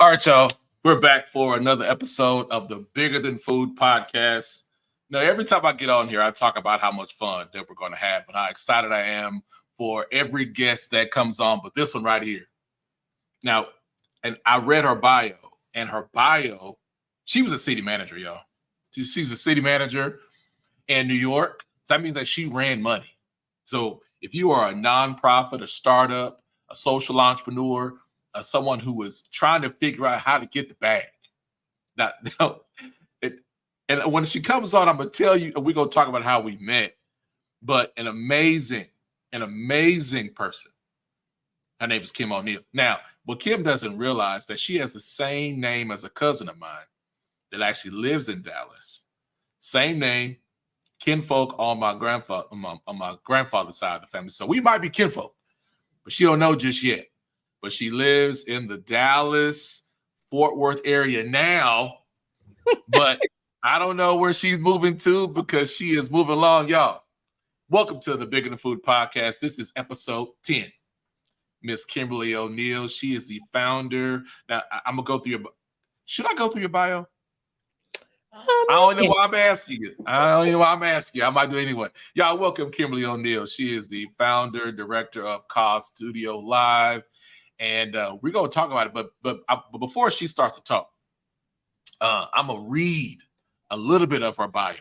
All right, y'all. We're back for another episode of the Bigger Than Food podcast. Now, every time I get on here, I talk about how much fun that we're going to have and how excited I am for every guest that comes on. But this one right here. Now, and I read her bio, and her bio, she was a city manager, y'all. She's a city manager in New York. So that means that she ran money. So if you are a nonprofit, a startup, a social entrepreneur, someone who was trying to figure out how to get the bag. Now, and when she comes on, I'm going to tell you, we're going to talk about how we met, but an amazing person. Her name is Kim O'Neil. Now, what Kim doesn't realize that she has the same name as a cousin of mine that actually lives in Dallas. Same name, kinfolk on my grandfather's side of the family. So we might be kinfolk, but she don't know just yet. But she lives in the Dallas, Fort Worth area now. But I don't know where she's moving to because she is moving along, y'all. Welcome to the Bigger Than Food podcast. This is episode 10. Miss Kimberly O'Neil. She is the founder. Now, I'm going to go through your Should I go through your bio? I don't know why I'm asking you. I might do it anyway. Y'all, welcome Kimberly O'Neil. She is the founder, director of Cause Studio Live. And we're going to talk about it. But before she starts to talk, I'm going to read a little bit of her bio.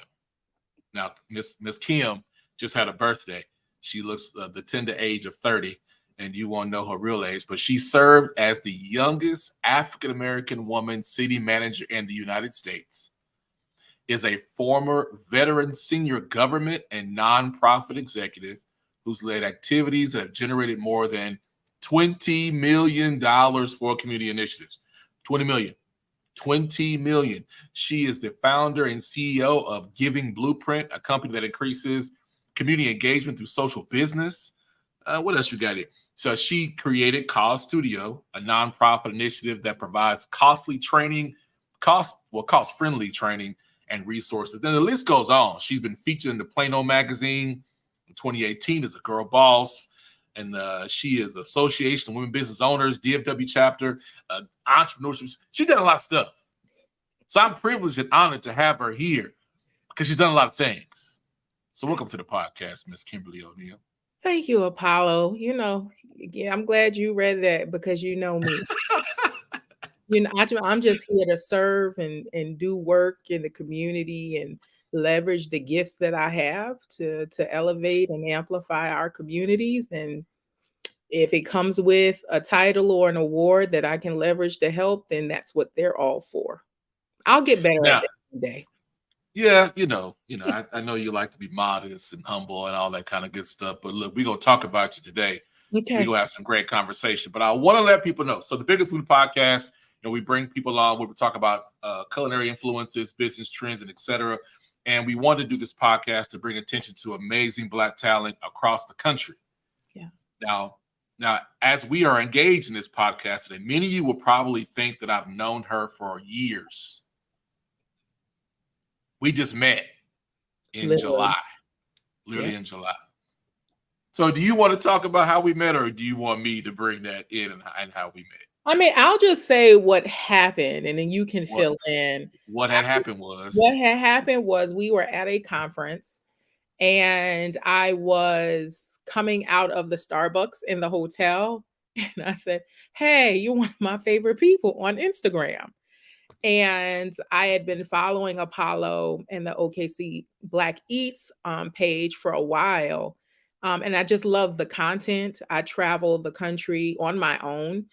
Now, Miss Kim just had a birthday. She looks the tender age of 30, and you won't know her real age. But she served as the youngest African-American woman city manager in the United States, is a former veteran senior government and nonprofit executive who's led activities that have generated more than $20 million for community initiatives. 20 million. She is the founder and CEO of Giving Blueprint, a company that increases community engagement through social business. What else you got here? So she created Cause Studio, a nonprofit initiative that provides cost-friendly training and resources. Then the list goes on. She's been featured in the Plano magazine in 2018 as a girl boss. And she is Association of Women Business Owners, DFW chapter, entrepreneurship. She's done a lot of stuff. So I'm privileged and honored to have her here because she's done a lot of things. So welcome to the podcast, Miss Kimberly O'Neil. Thank you, Apollo. I'm glad you read that because you know me. I'm just here to serve and do work in the community and leverage the gifts that I have to elevate and amplify our communities. And if it comes with a title or an award that I can leverage to help, then that's what they're all for. I'll get better at that one day. Yeah, I know you like to be modest and humble and all that kind of good stuff. But look, we're going to talk about you today. Okay. We're going to have some great conversation. But I want to let people know. So the Bigger Food podcast, we bring people on where we talk about culinary influences, business trends, and et cetera. And we want to do this podcast to bring attention to amazing Black talent across the country. Yeah. Now, as we are engaged in this podcast today, many of you will probably think that I've known her for years. We just met in July, literally in July. So do you want to talk about how we met, or do you want me to bring that in and how we met? I mean, I'll just say what happened, and then you can fill in. What had happened was we were at a conference, and I was coming out of the Starbucks in the hotel, and I said, "Hey, you're one of my favorite people on Instagram." And I had been following Apollo and the OKC Black Eats page for a while, and I just love the content. I traveled the country on my own.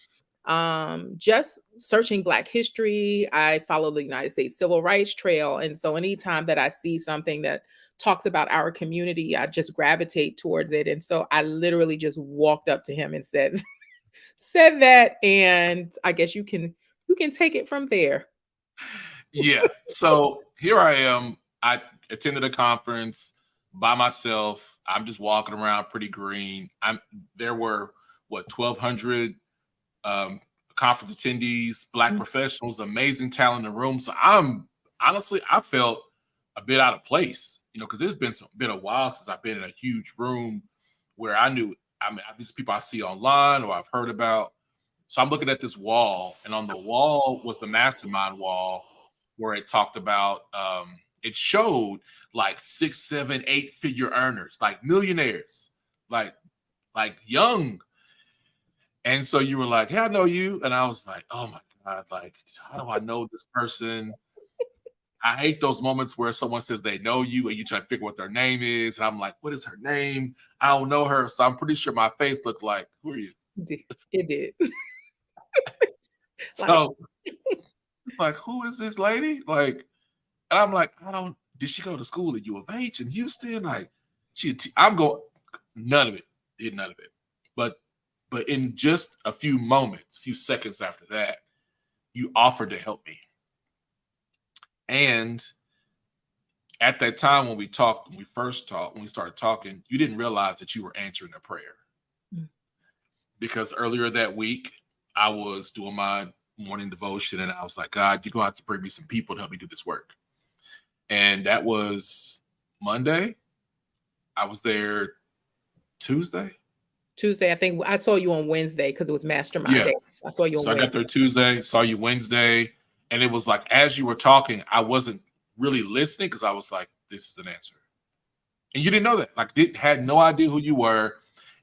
Just searching Black history. I follow the United States Civil Rights Trail. And so anytime that I see something that talks about our community, I just gravitate towards it. And so I literally just walked up to him and said that. And I guess you can take it from there. Yeah. So here I am. I attended a conference by myself. I'm just walking around pretty green. There were 1,200 conference attendees, Black professionals, amazing talent in the room. So I felt a bit out of place, because it's been a while since I've been in a huge room where these people I see online or I've heard about. So I'm looking at this wall, and on the wall was the mastermind wall where it talked about, it showed like 6, 7, 8-figure earners, like millionaires, like young. And so you were like, hey, I know you. And I was like, oh my God, like, how do I know this person? I hate those moments where someone says they know you and you try to figure what their name is. And I'm like, what is her name? I don't know her. So I'm pretty sure my face looked like, who are you? It did. Like, So it's like, who is this lady? Like, and I'm like, did she go to school at U of H in Houston? Like, I'm going, none of it, did none of it. But in just a few moments, a few seconds after that, you offered to help me. And at that time when we started talking, you didn't realize that you were answering a prayer. Mm. Because earlier that week, I was doing my morning devotion and I was like, God, you're going to have to bring me some people to help me do this work. And that was Monday. I was there Tuesday. I think I saw you on Wednesday because it was mastermind day. I saw you on Wednesday. I got there Tuesday, saw you Wednesday. And it was like, as you were talking, I wasn't really listening because I was like, this is an answer. And you didn't know that. Like, had no idea who you were.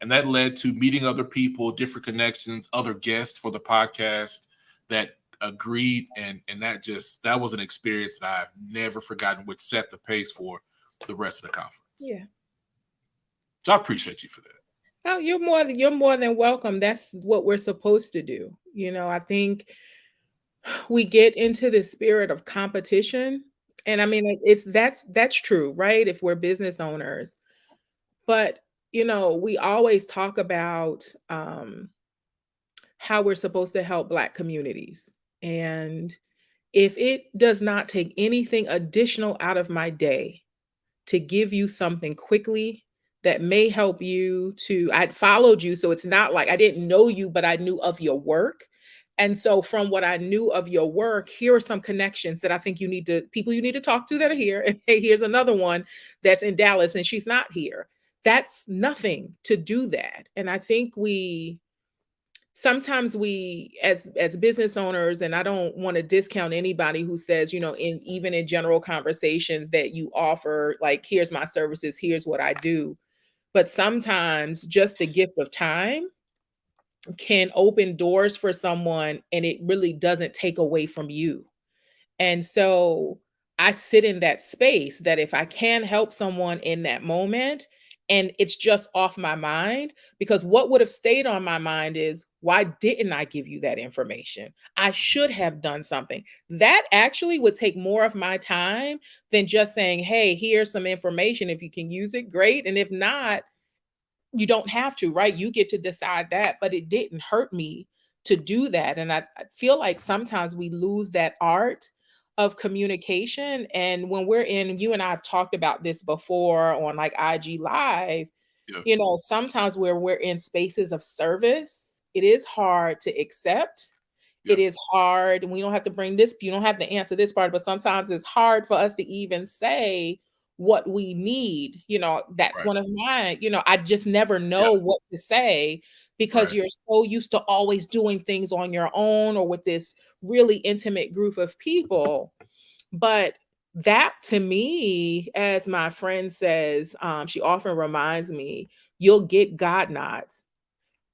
And that led to meeting other people, different connections, other guests for the podcast that agreed. And that was an experience that I've never forgotten, which set the pace for the rest of the conference. Yeah. So I appreciate you for that. Oh, you're more than welcome. That's what we're supposed to do. I think we get into the spirit of competition. And I mean, that's true, right? If we're business owners. But, we always talk about how we're supposed to help Black communities. And if it does not take anything additional out of my day to give you something quickly that may help you I'd followed you. So it's not like I didn't know you, but I knew of your work. And so from what I knew of your work, here are some connections that I think people you need to talk to that are here. And hey, here's another one that's in Dallas and she's not here. That's nothing to do that. And I think sometimes we as business owners, and I don't want to discount anybody who says, even in general conversations that you offer, like, here's my services, here's what I do. But sometimes just the gift of time can open doors for someone and it really doesn't take away from you. And so I sit in that space that if I can help someone in that moment and it's just off my mind, because what would have stayed on my mind is, why didn't I give you that information? I should have done something. That actually would take more of my time than just saying, hey, here's some information. If you can use it, great. And if not, you don't have to, right? You get to decide that, but it didn't hurt me to do that. And I feel like sometimes we lose that art of communication. And when you and I have talked about this before on like IG Live, sometimes where we're in spaces of service, it is hard to accept. It is hard. And we don't have to you don't have to answer this part, but sometimes it's hard for us to even say what we need. That's Right. one of mine. I just never know what to say because you're so used to always doing things on your own or with this really intimate group of people. But that, to me, as my friend says, she often reminds me, you'll get God nods.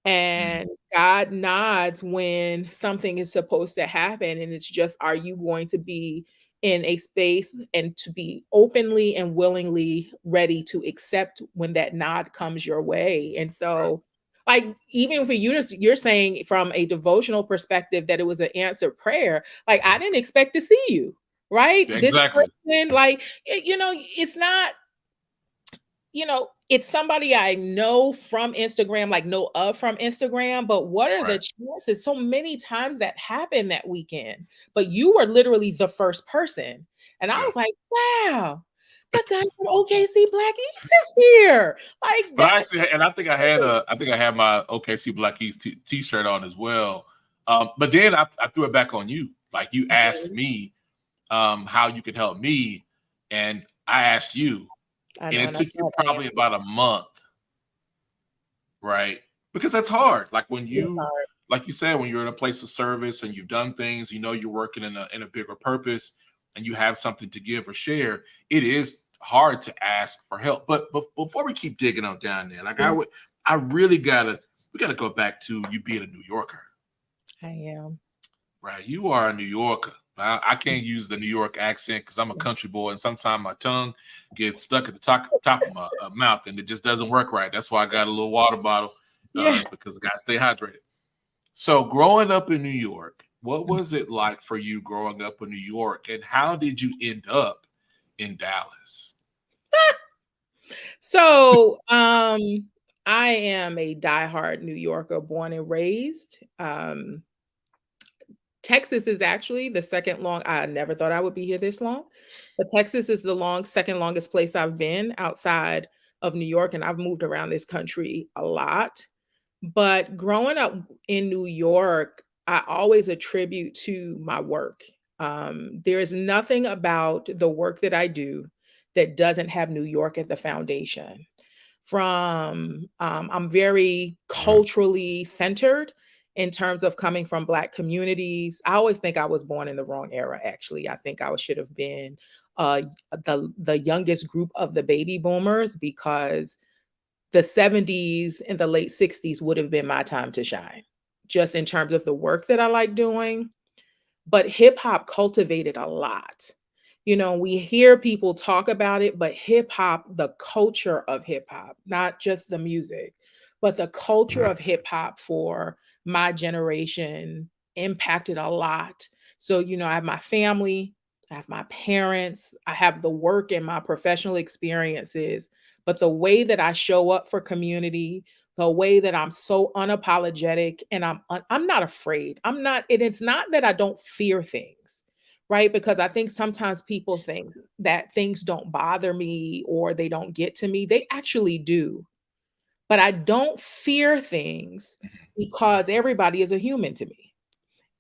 And God nods when something is supposed to happen. And it's just, are you going to be in a space and to be openly and willingly ready to accept when that nod comes your way? And so, like, even for you, you're saying from a devotional perspective that it was an answered prayer. Like, I didn't expect to see you, right? Exactly. This person, like, it's not, it's somebody I know from Instagram, like from Instagram, but what are the chances? So many times that happened that weekend, but you were literally the first person. And I was like, wow, the guy from OKC Black Eats is here. Like, but I think I had my OKC Black East t-shirt on as well. But then I threw it back on you. Like, you asked me how you could help me, and I asked you. And it took you probably about a month, right? Because that's hard. Like, when you like you said, when you're in a place of service and you've done things, you know you're working in a bigger purpose, and you have something to give or share, it is hard to ask for help. But before we keep digging on down there, like I really we gotta go back to you being a New Yorker. I am. Right, you are a New Yorker. I can't use the New York accent because I'm a country boy, and sometimes my tongue gets stuck at the top of my mouth, and it just doesn't work right. That's why I got a little water bottle Yeah. because I got to stay hydrated. So, growing up in New York, what was it like for you growing up in New York, and how did you end up in Dallas? So, I am a diehard New Yorker, born and raised. Texas is actually the second long I never thought I would be here this long, but Texas is the second longest place I've been outside of New York, and I've moved around this country a lot. But growing up in New York, I always attribute to my work. There is nothing about the work that I do that doesn't have New York at the foundation. I'm very culturally centered in terms of coming from Black communities. I always think I was born in the wrong era, actually. I think I should have been uh, the youngest group of the baby boomers, because the 70s and the late 60s would have been my time to shine, just in terms of the work that I like doing. But hip hop cultivated a lot. We hear people talk about it, but hip hop, the culture of hip hop, not just the music, but the culture of hip hop for my generation impacted a lot. So, I have my family, I have my parents, I have the work and my professional experiences, but the way that I show up for community, the way that I'm so unapologetic, and I'm not afraid. I'm not, and it's not that I don't fear things, right? Because I think sometimes people think that things don't bother me or they don't get to me. They actually do. But I don't fear things because everybody is a human to me.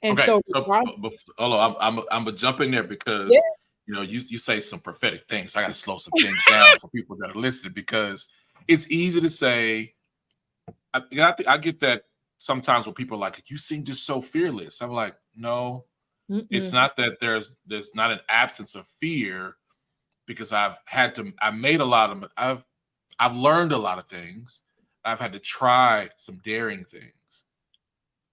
And Okay, so, so hold on, I'm gonna jump in there yeah, because you say some prophetic things. So I got to slow some things down for people that are listening because it's easy to say. I get that sometimes when people are like, "You seem just so fearless." I'm like, no, it's mm-mm, not that there's not an absence of fear because I made a lot of I've learned a lot of things. I've had to try some daring things.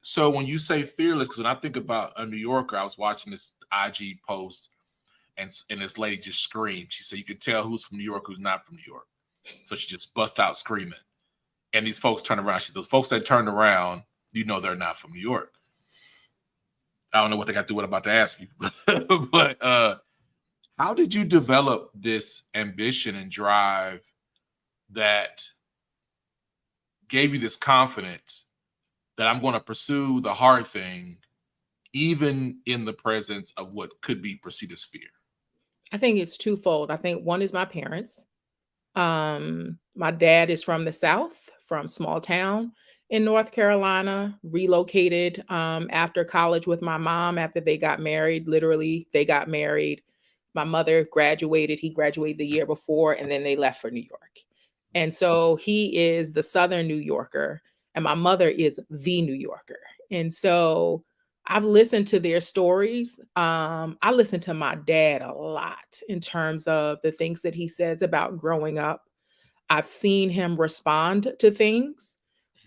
So when you say fearless, because when I think about a New Yorker, I was watching this IG post, and this lady just screamed. She said you could tell who's from New York, who's not from New York. So she just bust out screaming, and these folks turned around. Those folks that turned around, they're not from New York. I don't know what they got to do. What I'm about to ask you, but how did you develop this ambition and drive that gave you this confidence that I'm going to pursue the hard thing, even in the presence of what could be perceived as fear? I think it's twofold. I think one is my parents. My dad is from the South, from small town in North Carolina, relocated after college with my mom after they got married. Literally, they got married. My mother graduated, he graduated the year before, and then they left for New York. And so he is the Southern New Yorker, and my mother is the New Yorker. And so I've listened to their stories. I listen to my dad a lot in terms of the things that he says about growing up. I've seen him respond to things.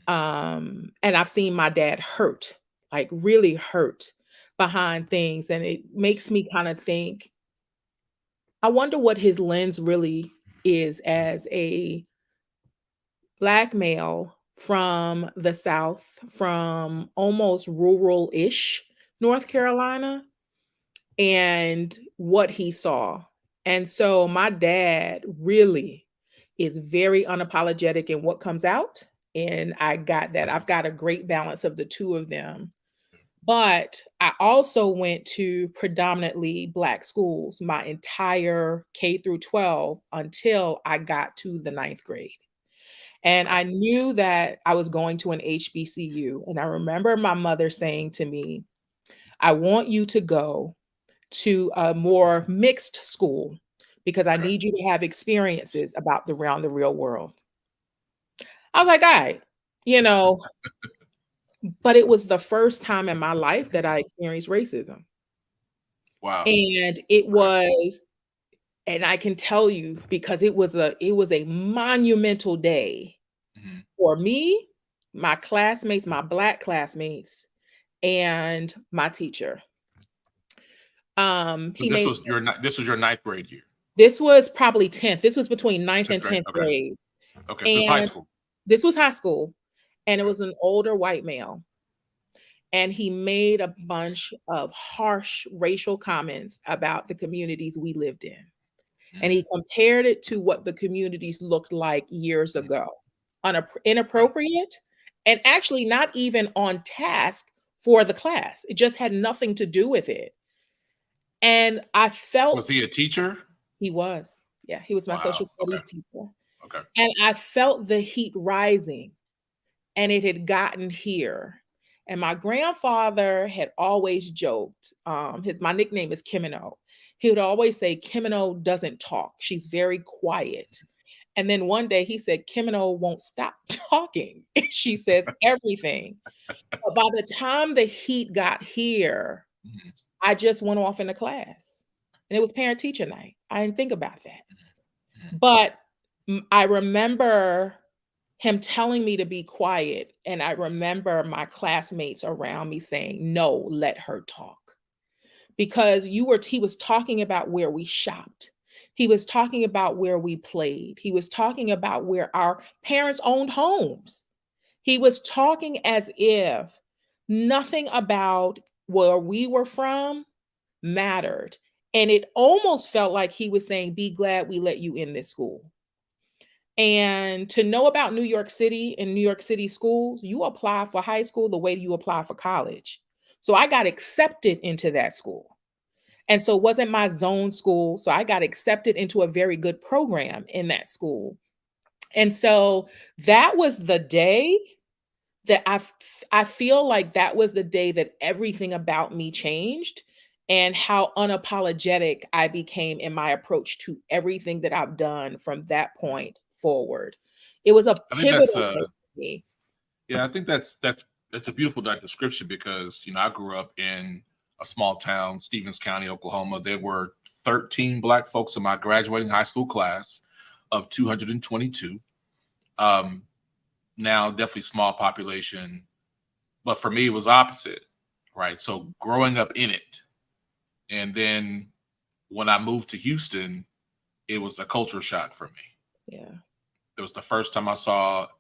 And I've seen my dad hurt, like really hurt behind things. And it makes me kind of think, I wonder what his lens really is as a Black male from the South, from almost rural-ish North Carolina, and what he saw. And so my dad really is very unapologetic in what comes out, and I got that. I've got a great balance of the two of them. But I also went to predominantly Black schools my entire K through 12 until I got to the ninth grade. And Okay. I knew that I was going to an HBCU. And I remember my mother saying to me, I want you to go to a more mixed school because I Okay. need you to have experiences about around the real world. I was like, all right, you know, but it was the first time in my life that I experienced racism. Wow. And it Okay. was, and I can tell you because it was a monumental day Mhm. for me, my classmates, my Black classmates, and my teacher. So He made this was your ninth grade year. This was probably 10th. This was between ninth 10th and grade. 10th Okay. grade. Okay. So it's high And school. this was high school, and it Okay. was an older white male. And he made a bunch of harsh racial comments about the communities we lived in. And Mm, he compared it to what the communities looked like years mm, ago. wow. Inappropriate and actually not even on task for the class. It just had nothing to do with it. And I Was felt he a teacher? he was. Yeah, he was my social Wow. Okay. studies teacher. Okay. And I felt the heat rising, and it had gotten here. And my grandfather had always joked, his my nickname is Kimino. He would always say, Kimino doesn't talk. She's very quiet. And then one day he said, Kimino won't stop talking. She says everything. But by the time the heat got here, Mhm, I just went off into class. And it was parent teacher night. I didn't think about that. mhm. But I remember him telling me to be quiet, and I remember my classmates around me saying, "No, let her talk." Because he was talking about where we shopped. He was talking about where we played. He was talking about where our parents owned homes. He was talking as if nothing about where we were from mattered. And it almost felt like he was saying, "Be glad we let you in this school." And to know about New York City and New York City schools, you apply for high school the way you apply for college. So I got accepted into that school. And so it wasn't my zone school. So I got accepted into a very good program in that school. And so that was the day that I feel like that was the day that everything about me changed and how unapologetic I became in my approach to everything that I've done from that point forward. It was a I think that's pivotal day for me. yeah, I think that's a beautiful description because I grew up in a small town, Stevens County, Oklahoma. There were 13 black folks in my graduating high school class of 222. Um, Now definitely small population, but for me it was opposite, right? So growing up in it, and then when I moved to Houston, it was a culture shock for me. Yeah. It was the first time I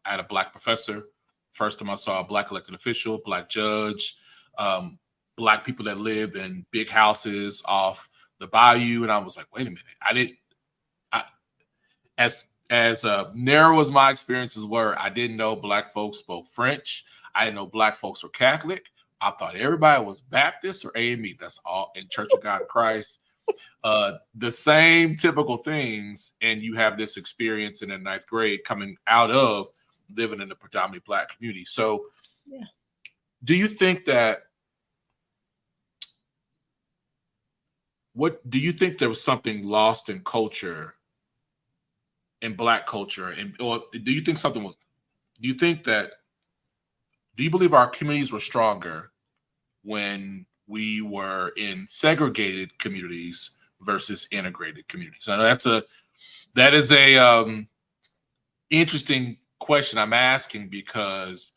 had a black professor, first time I saw a black elected official, black judge, um, black people that lived in big houses off the bayou, and I was like, wait a minute, I didn't. I, as narrow as my experiences were, I didn't know black folks spoke French. I didn't know black folks were Catholic. I thought everybody was Baptist or AME. That's all in Church of God in Christ. The same typical things, and you have this experience in the ninth grade coming out of living in a predominantly black community. So, Yeah. do you think that what do you think there was something lost in culture, in black culture, and or do you think something was? Do you think that? Do you believe our communities were stronger when we were in segregated communities versus integrated communities? I know that is a interesting question I'm asking because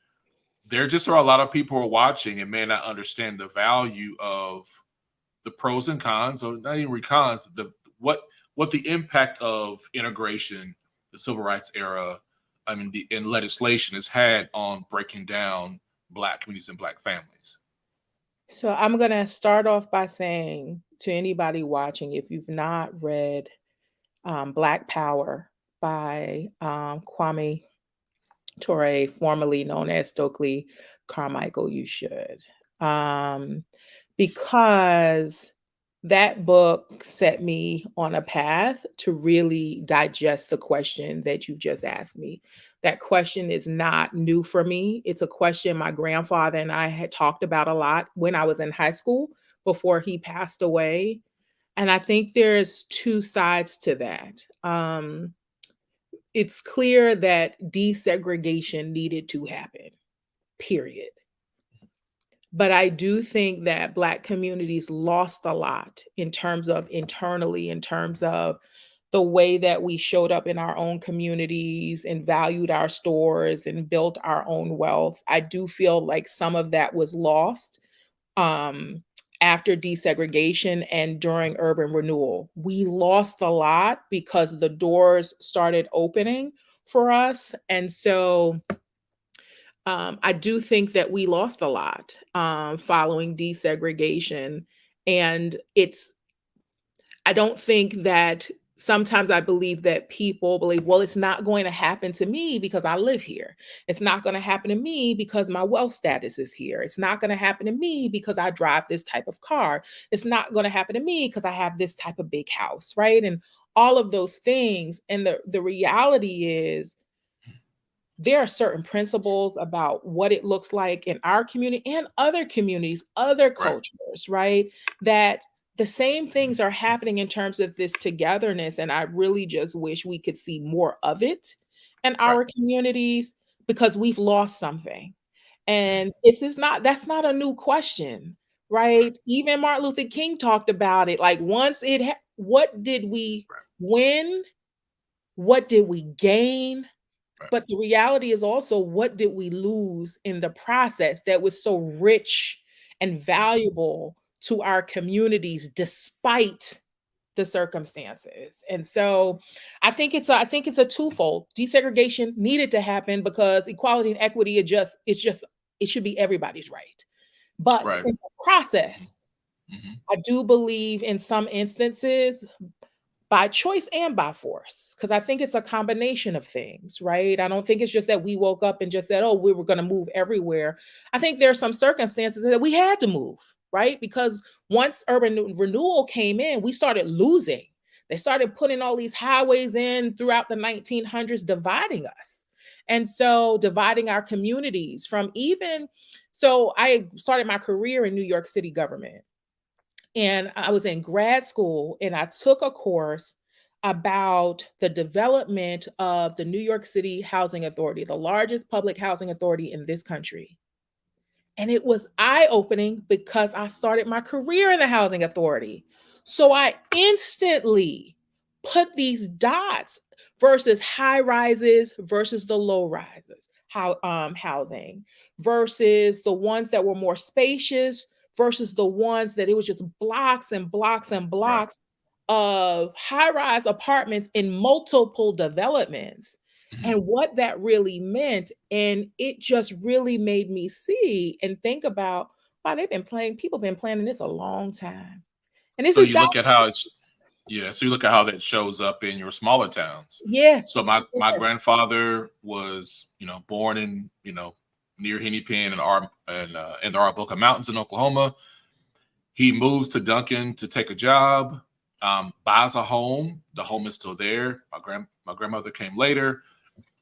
there just are a lot of people who are watching and may not understand the value of the pros and cons, or not even cons, what the impact of integration, the civil rights era, I mean, in legislation has had on breaking down black communities and black families. So I'm going to start off by saying to anybody watching, if you've not read Black Power by Kwame Ture, formerly known as Stokely Carmichael, you should. Um, because that book set me on a path to really digest the question that you just asked me. That question is not new for me. It's a question my grandfather and I had talked about a lot when I was in high school before he passed away. And I think there's two sides to that. It's clear that desegregation needed to happen, period. But I do think that Black communities lost a lot in terms of internally, in terms of the way that we showed up in our own communities and valued our stores and built our own wealth. I do feel like some of that was lost um, after desegregation and during urban renewal. We lost a lot because the doors started opening for us. And so I do think that we lost a lot following desegregation. And I don't think that sometimes I believe that people believe, well, it's not going to happen to me because I live here. It's not going to happen to me because my wealth status is here. It's not going to happen to me because I drive this type of car. It's not going to happen to me because I have this type of big house, right? And all of those things. And the reality is, there are certain principles about what it looks like in our community and other communities, other Right. cultures, right? That the same things are happening in terms of this togetherness. And I really just wish we could see more of it in Right. our communities because we've lost something. Mhm. And that's not a new question, Right. right? Even Martin Luther King talked about it. Like what did we Right. win? What did we gain? Right. But the reality is also, what did we lose in the process that was so rich and valuable to our communities despite the circumstances? And so I think it's a twofold. Desegregation needed to happen because equality and equity it should be everybody's right. But Right. in the process, Mhm. I do believe in some instances by choice and by force, because I think it's a combination of things, right? I don't think it's just that we woke up and just said, "Oh, we were gonna move everywhere." I think there are some circumstances that we had to move, right? Because once renewal came in, we started losing. They started putting all these highways in throughout the 1900s, dividing us. And so dividing our communities from even so I started my career in New York City government. And I was in grad school and I took a course about the development of the New York City Housing Authority, the largest public housing authority in this country. And it was eye opening because I started my career in the housing authority. So I instantly put these dots versus high rises versus the low rises, housing versus the ones that were more spacious versus the ones that it was just blocks and blocks and Right. blocks of high rise apartments in multiple developments Mhm. and what that really meant. And it just really made me see and think about, wow, people been planning this a long time. And this So is you down, look at how it's Yeah, so you look at how that shows up in your smaller towns. So yes, my yes, grandfather was, born in, near Hennepin and in the Arbuckle Mountains in Oklahoma. He moves to Duncan to take a job, buys a home. The home is still there. My grandmother came later,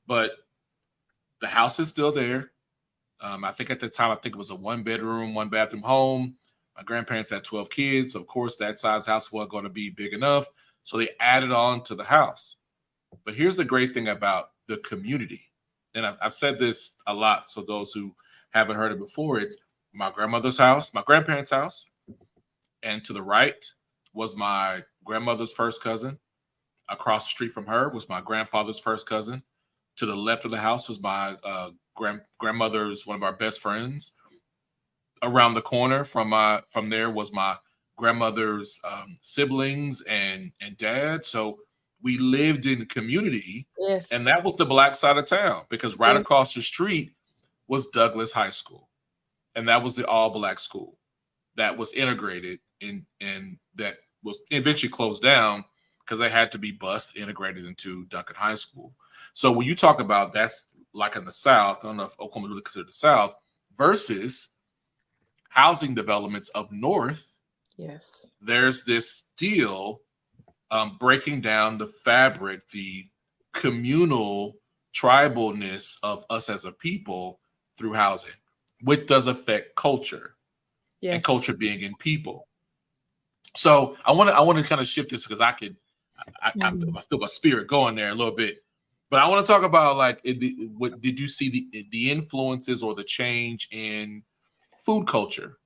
but the house is still there. I think at the time, I think it was a 1 bedroom, 1 bathroom home. My grandparents had 12 kids. So of course, that size house wasn't going to be big enough. So they added on to the house. But here's the great thing about the community. And I've said this a lot. So those who haven't heard it before, it's my grandmother's house, my grandparents' house. And to the right was my grandmother's first cousin. Across the street from her was my grandfather's first cousin. To the left of the house was my grandmother's one of our best friends. Around the corner from there was my grandmother's siblings and dad. So we lived in community, and yes, that was the black side of town because right yes, across the street was Douglas High School, and that was the all black school that was integrated and that was eventually closed down because they had to be bused integrated into Duncan High School. So when you talk about that's like in the South, I don't know if Oklahoma is really considered the South versus housing developments up north, yes, there's this deal breaking down the fabric, the communal tribalness of us as a people through housing, which does affect culture and yes. culture being in people. So I want to kind of shift this because Mhm. I feel my spirit going there a little bit. But I want to talk about like what did you see the influences or the change in food culture.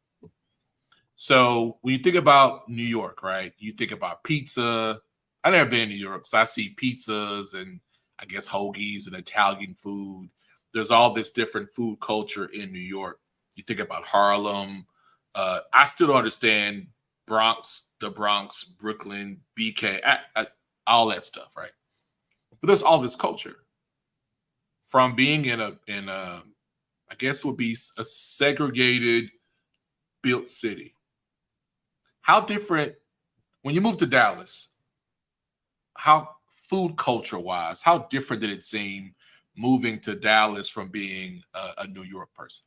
So when you think about New York, right? You think about pizza. I've never been to New York, so I see pizzas and I guess hoagies and Italian food. There's all this different food culture in New York. You think about Harlem. I still don't understand the Bronx, Brooklyn, BK, all that stuff, right? But there's all this culture from being in a I guess it would be a segregated built city. How different when you moved to Dallas? How food culture wise, how different did it seem moving to Dallas from being a New York person?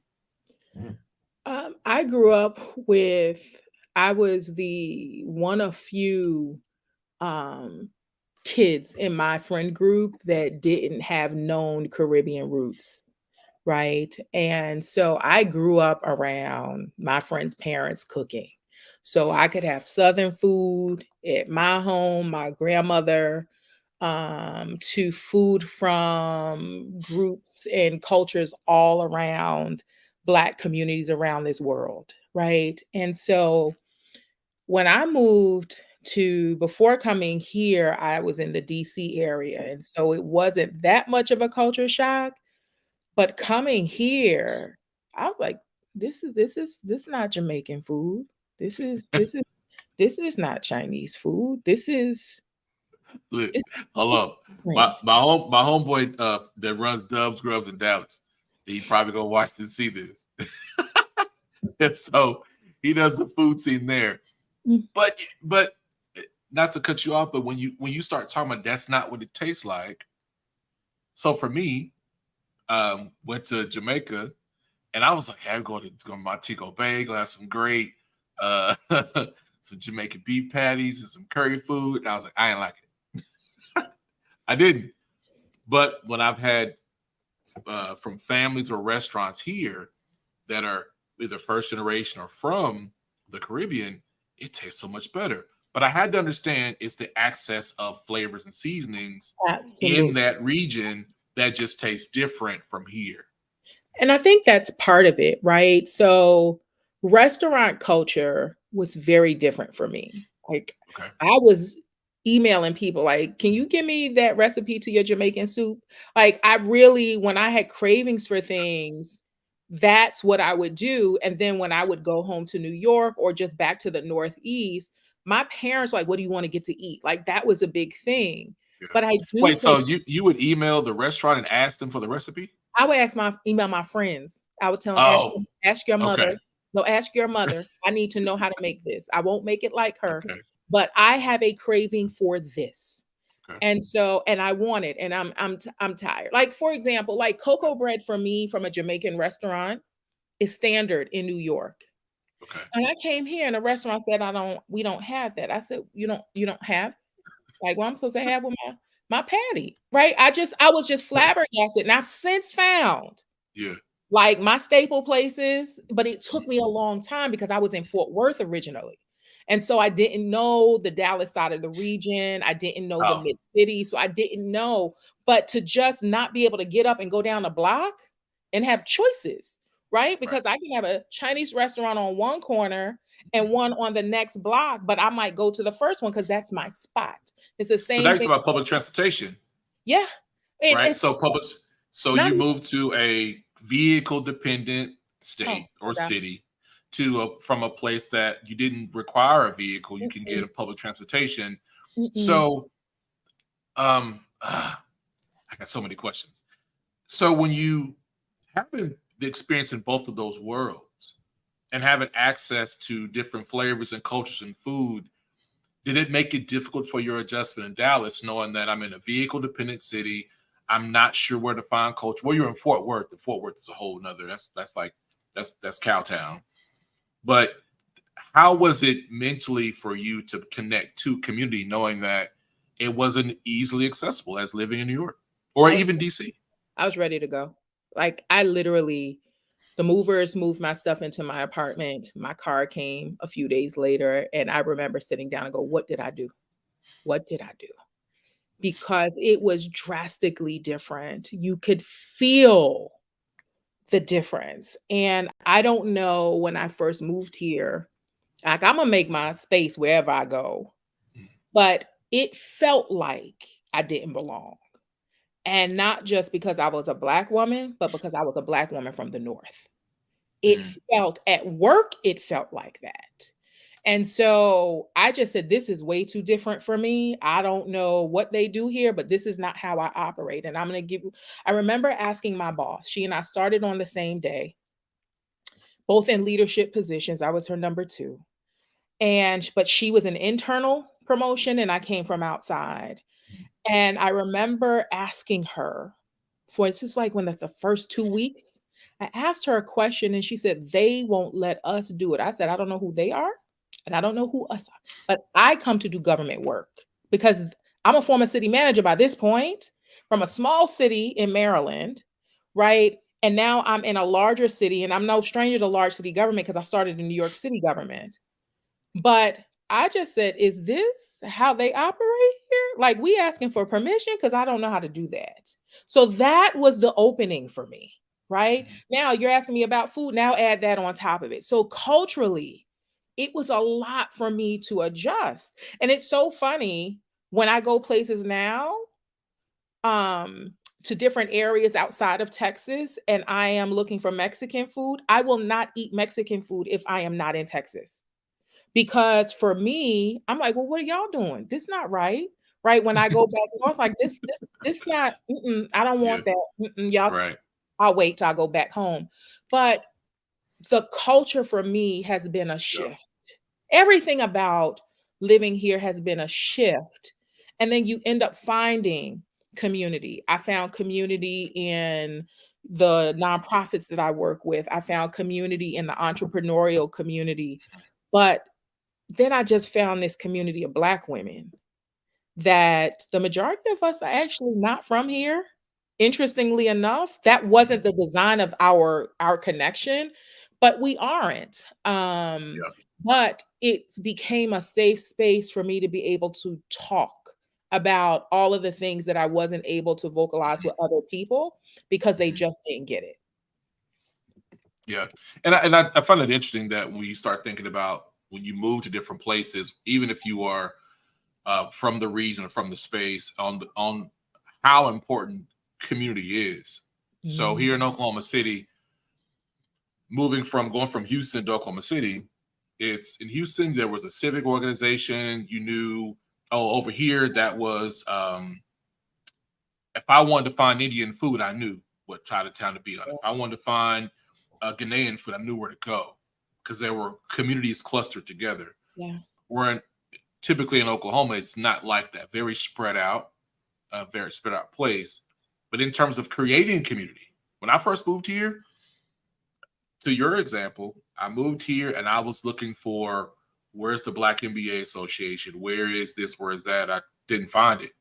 I grew up with, I was the one of few um, kids in my friend group that didn't have known Caribbean roots. Right. And so I grew up around my friends' parents cooking. So I could have Southern food at my home, my grandmother, to food from groups and cultures all around Black communities around this world. Right. And so when I moved before coming here, I was in the DC area. And so it wasn't that much of a culture shock, but coming here, I was like, this is not Jamaican food. This is this is this is not Chinese food. Look, It's it's hello, different. my homeboy that runs Dubs Grubs in Dallas. He's probably gonna watch this, see this, and so he does the food scene there. Mm. But not to cut you off, but when you start talking about that's not what it tastes like. So for me, went to Jamaica, and I was like, hey, I'm going to Montego Bay, gonna have some great some Jamaican beef patties and some curry food. And I was like, I ain't like it. I didn't. But when I've had from families or restaurants here that are either first generation or from the Caribbean, it tastes so much better. But I had to understand it's the access of flavors and seasonings in Absolutely. that region that just tastes different from here. And I think that's part of it, right? So restaurant culture was very different for me. Like Okay. I was emailing people like, "Can you give me that recipe to your Jamaican soup?" Like I really when I had cravings for things, that's what I would do. And then when I would go home to New York or just back to the Northeast, my parents were like, "What do you want to get to eat?" Like that was a big thing. Yeah. But I do Wait, so think you would email the restaurant and ask them for the recipe? I would email my friends. I would tell them, Oh, ask your okay. mother. No, ask your mother. I need to know how to make this. I won't make it like her, Okay. but I have a craving for this. Okay. And so, and I want it, and I'm tired. Like for example, like cocoa bread for me from a Jamaican restaurant is standard in New York. Okay. And I came here and the restaurant said, we don't have that. I said, you don't have like what I'm supposed to have with my patty, right? I was just flabbergasted, and I've since found Yeah. like my staple places, but it took me a long time because I was in Fort Worth originally. And so I didn't know the Dallas side of the region. I didn't know the Oh, mid city. So I didn't know. But to just not be able to get up and go down the block and have choices, right? right. Because I can have a Chinese restaurant on one corner and one on the next block, but I might go to the first one because that's my spot. It's the So now same it's thing. about public transportation, Yeah. And right? it's So not you even, move to a vehicle dependent oh, state or okay. city to from a place that you didn't require a vehicle, you can get Mm-mm, a public transportation. mm-mm. So I got so many questions. So when you having the experience in both of those worlds and having access to different flavors and cultures and food, did it make it difficult for your adjustment in Dallas, knowing that I'm in a vehicle dependent city? I'm not sure where to find culture. Well, you're in Fort Worth. The Fort Worth is a whole nother. That's Cowtown. But how was it mentally for you to connect to community, knowing that it wasn't easily accessible as living in New York or I was even DC? I was ready to go. Like I literally the movers moved my stuff into my apartment. My car came a few days later and I remember sitting down and go, "What did I do? What did I do?" Because it was drastically different. You could feel the difference. And I don't know, when I first moved here, like, I'm gonna make my space wherever I go, Mm, but it felt like I didn't belong. And not just because I was a Black woman, but because I was a Black woman from the North. It mm, felt at work, it felt like that. And so I just said, this is way too different for me. I don't know what they do here, but this is not how I operate. And I'm going to give you, I remember asking my boss, she and I started on the same day, both in leadership positions. I was her number two. But she was an internal promotion and I came from outside. And I remember asking her for, this is like when the first 2 weeks, I asked her a question and she said, they won't let us do it. I said, I don't know who they are and I don't know who us are, but I come to do government work because I'm a former city manager by this point from a small city in Maryland, right? And now I'm in a larger city and I'm no stranger to large city government because I started in New York City government. But I just said, "Is this how they operate here? Like, we asking for permission because I don't know how to do that." So that was the opening for me, right? mm, Now you're asking me about food, now add that on top of it. So culturally, it was a lot for me to adjust. And it's so funny when I go places now, um, to different areas outside of Texas, and I am looking for Mexican food, I will not eat Mexican food if I am not in Texas. Because for me, I'm like, "Well, what are y'all doing? This not right." Right? When I go back north, like, this not, I don't yeah, want that. Y'all, right. I'll wait till I go back home. But the culture for me has been a Yeah. shift. Everything about living here has been a shift. And then you end up finding community. I found community in the nonprofits that I work with. I found community in the entrepreneurial community. But then I just found this community of Black women that the majority of us are actually not from here. Interestingly enough, that Mhm. wasn't the design of our connection, but we aren't. Yeah. But it became a safe space for me to be able to talk about all of the things that I wasn't able to vocalize Mhm. with other people because they Mhm. just didn't get it. Yeah. And I find it interesting that when you start thinking about when you move to different places, even if you are from the region or from the space, on how important community is. So Mm, here in Oklahoma City, moving from going from Houston to Oklahoma City, it's in Houston there was a civic organization. You knew, oh, over here that was if I wanted to find Indian food, I knew what side of town to be on. If I wanted to find Ghanaian food, I knew where to go because there were communities clustered together. yeah. Where typically in Oklahoma, it's not like that. Very spread out place. But in terms of creating community, when I first moved here, to your example, I moved here and I was looking for where's the Black MBA Association? Where is this? Where is that? I didn't find it.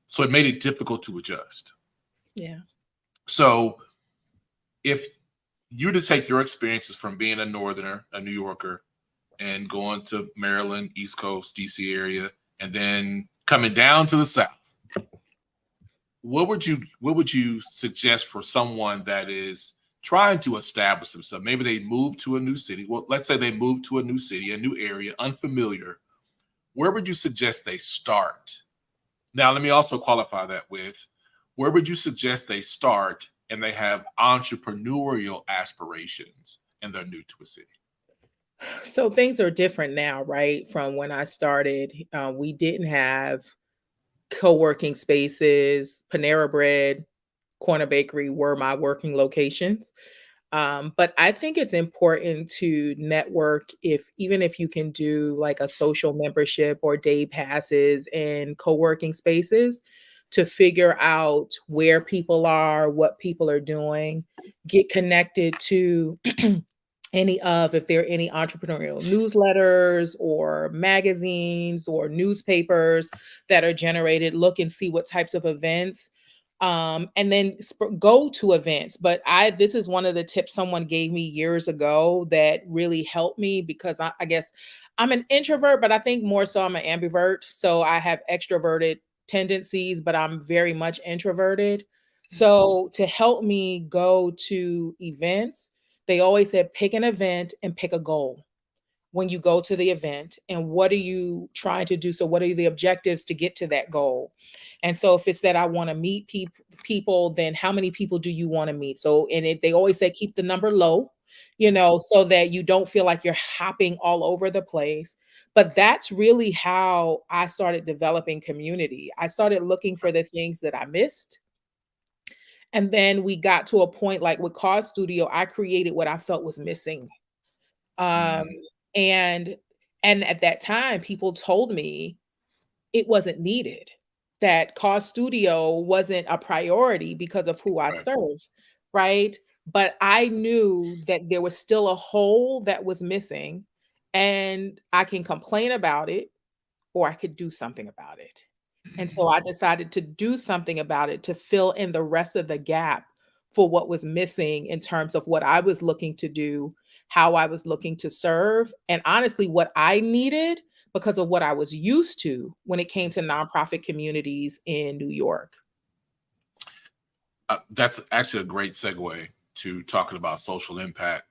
So it made it difficult to adjust. Yeah. So if you were to take your experiences from being a northerner, a New Yorker, and going to Maryland, East Coast, DC area, and then coming down to the South, what would you suggest for someone that is trying to establish themselves? Maybe they move to a new city. Well, let's say they move to a new city, a new area, unfamiliar. Where would you suggest they start? Now, let me also qualify that with where would you suggest they start and they have entrepreneurial aspirations and they're new to a city? So things are different now, right? From when I started, we didn't have co-working spaces. Panera Bread, Corner Bakery were my working locations. But I think it's important to network, if even if you can do like a social membership or day passes in co-working spaces, to figure out where people are, what people are doing, get connected to if there are any entrepreneurial newsletters or magazines or newspapers that are generated, look and see what types of events, and then go to events. But I this is one of the tips someone gave me years ago that really helped me, because I guess I'm an introvert, but I think more so I'm an ambivert. So I have extroverted tendencies, but I'm very much introverted. So to help me go to events, they always said pick an event and pick a goal when you go to the event, and what are you trying to do, so what are the objectives to get to that goal. And so if it's that I want to meet people, then how many people do you want to meet? So they always say keep the number low, so that you don't feel like you're hopping all over the place. But that's really how I started developing community. I started looking for the things that I missed, and then we got to a point like with Cause Studio, I created what I felt was missing. Um, Mm, and and at that time, people told me it wasn't needed, that Cause Studio wasn't a priority because of who I right. serve, right? But I knew that there was still a hole that was missing, and I can complain about it or I could do something about it. And so Mm, I decided to do something about it to fill in the rest of the gap for what was missing in terms of what I was looking to do, how I was looking to serve, and honestly, what I needed because of what I was used to when it came to nonprofit communities in New York. that's actually a great segue to talking about social impact.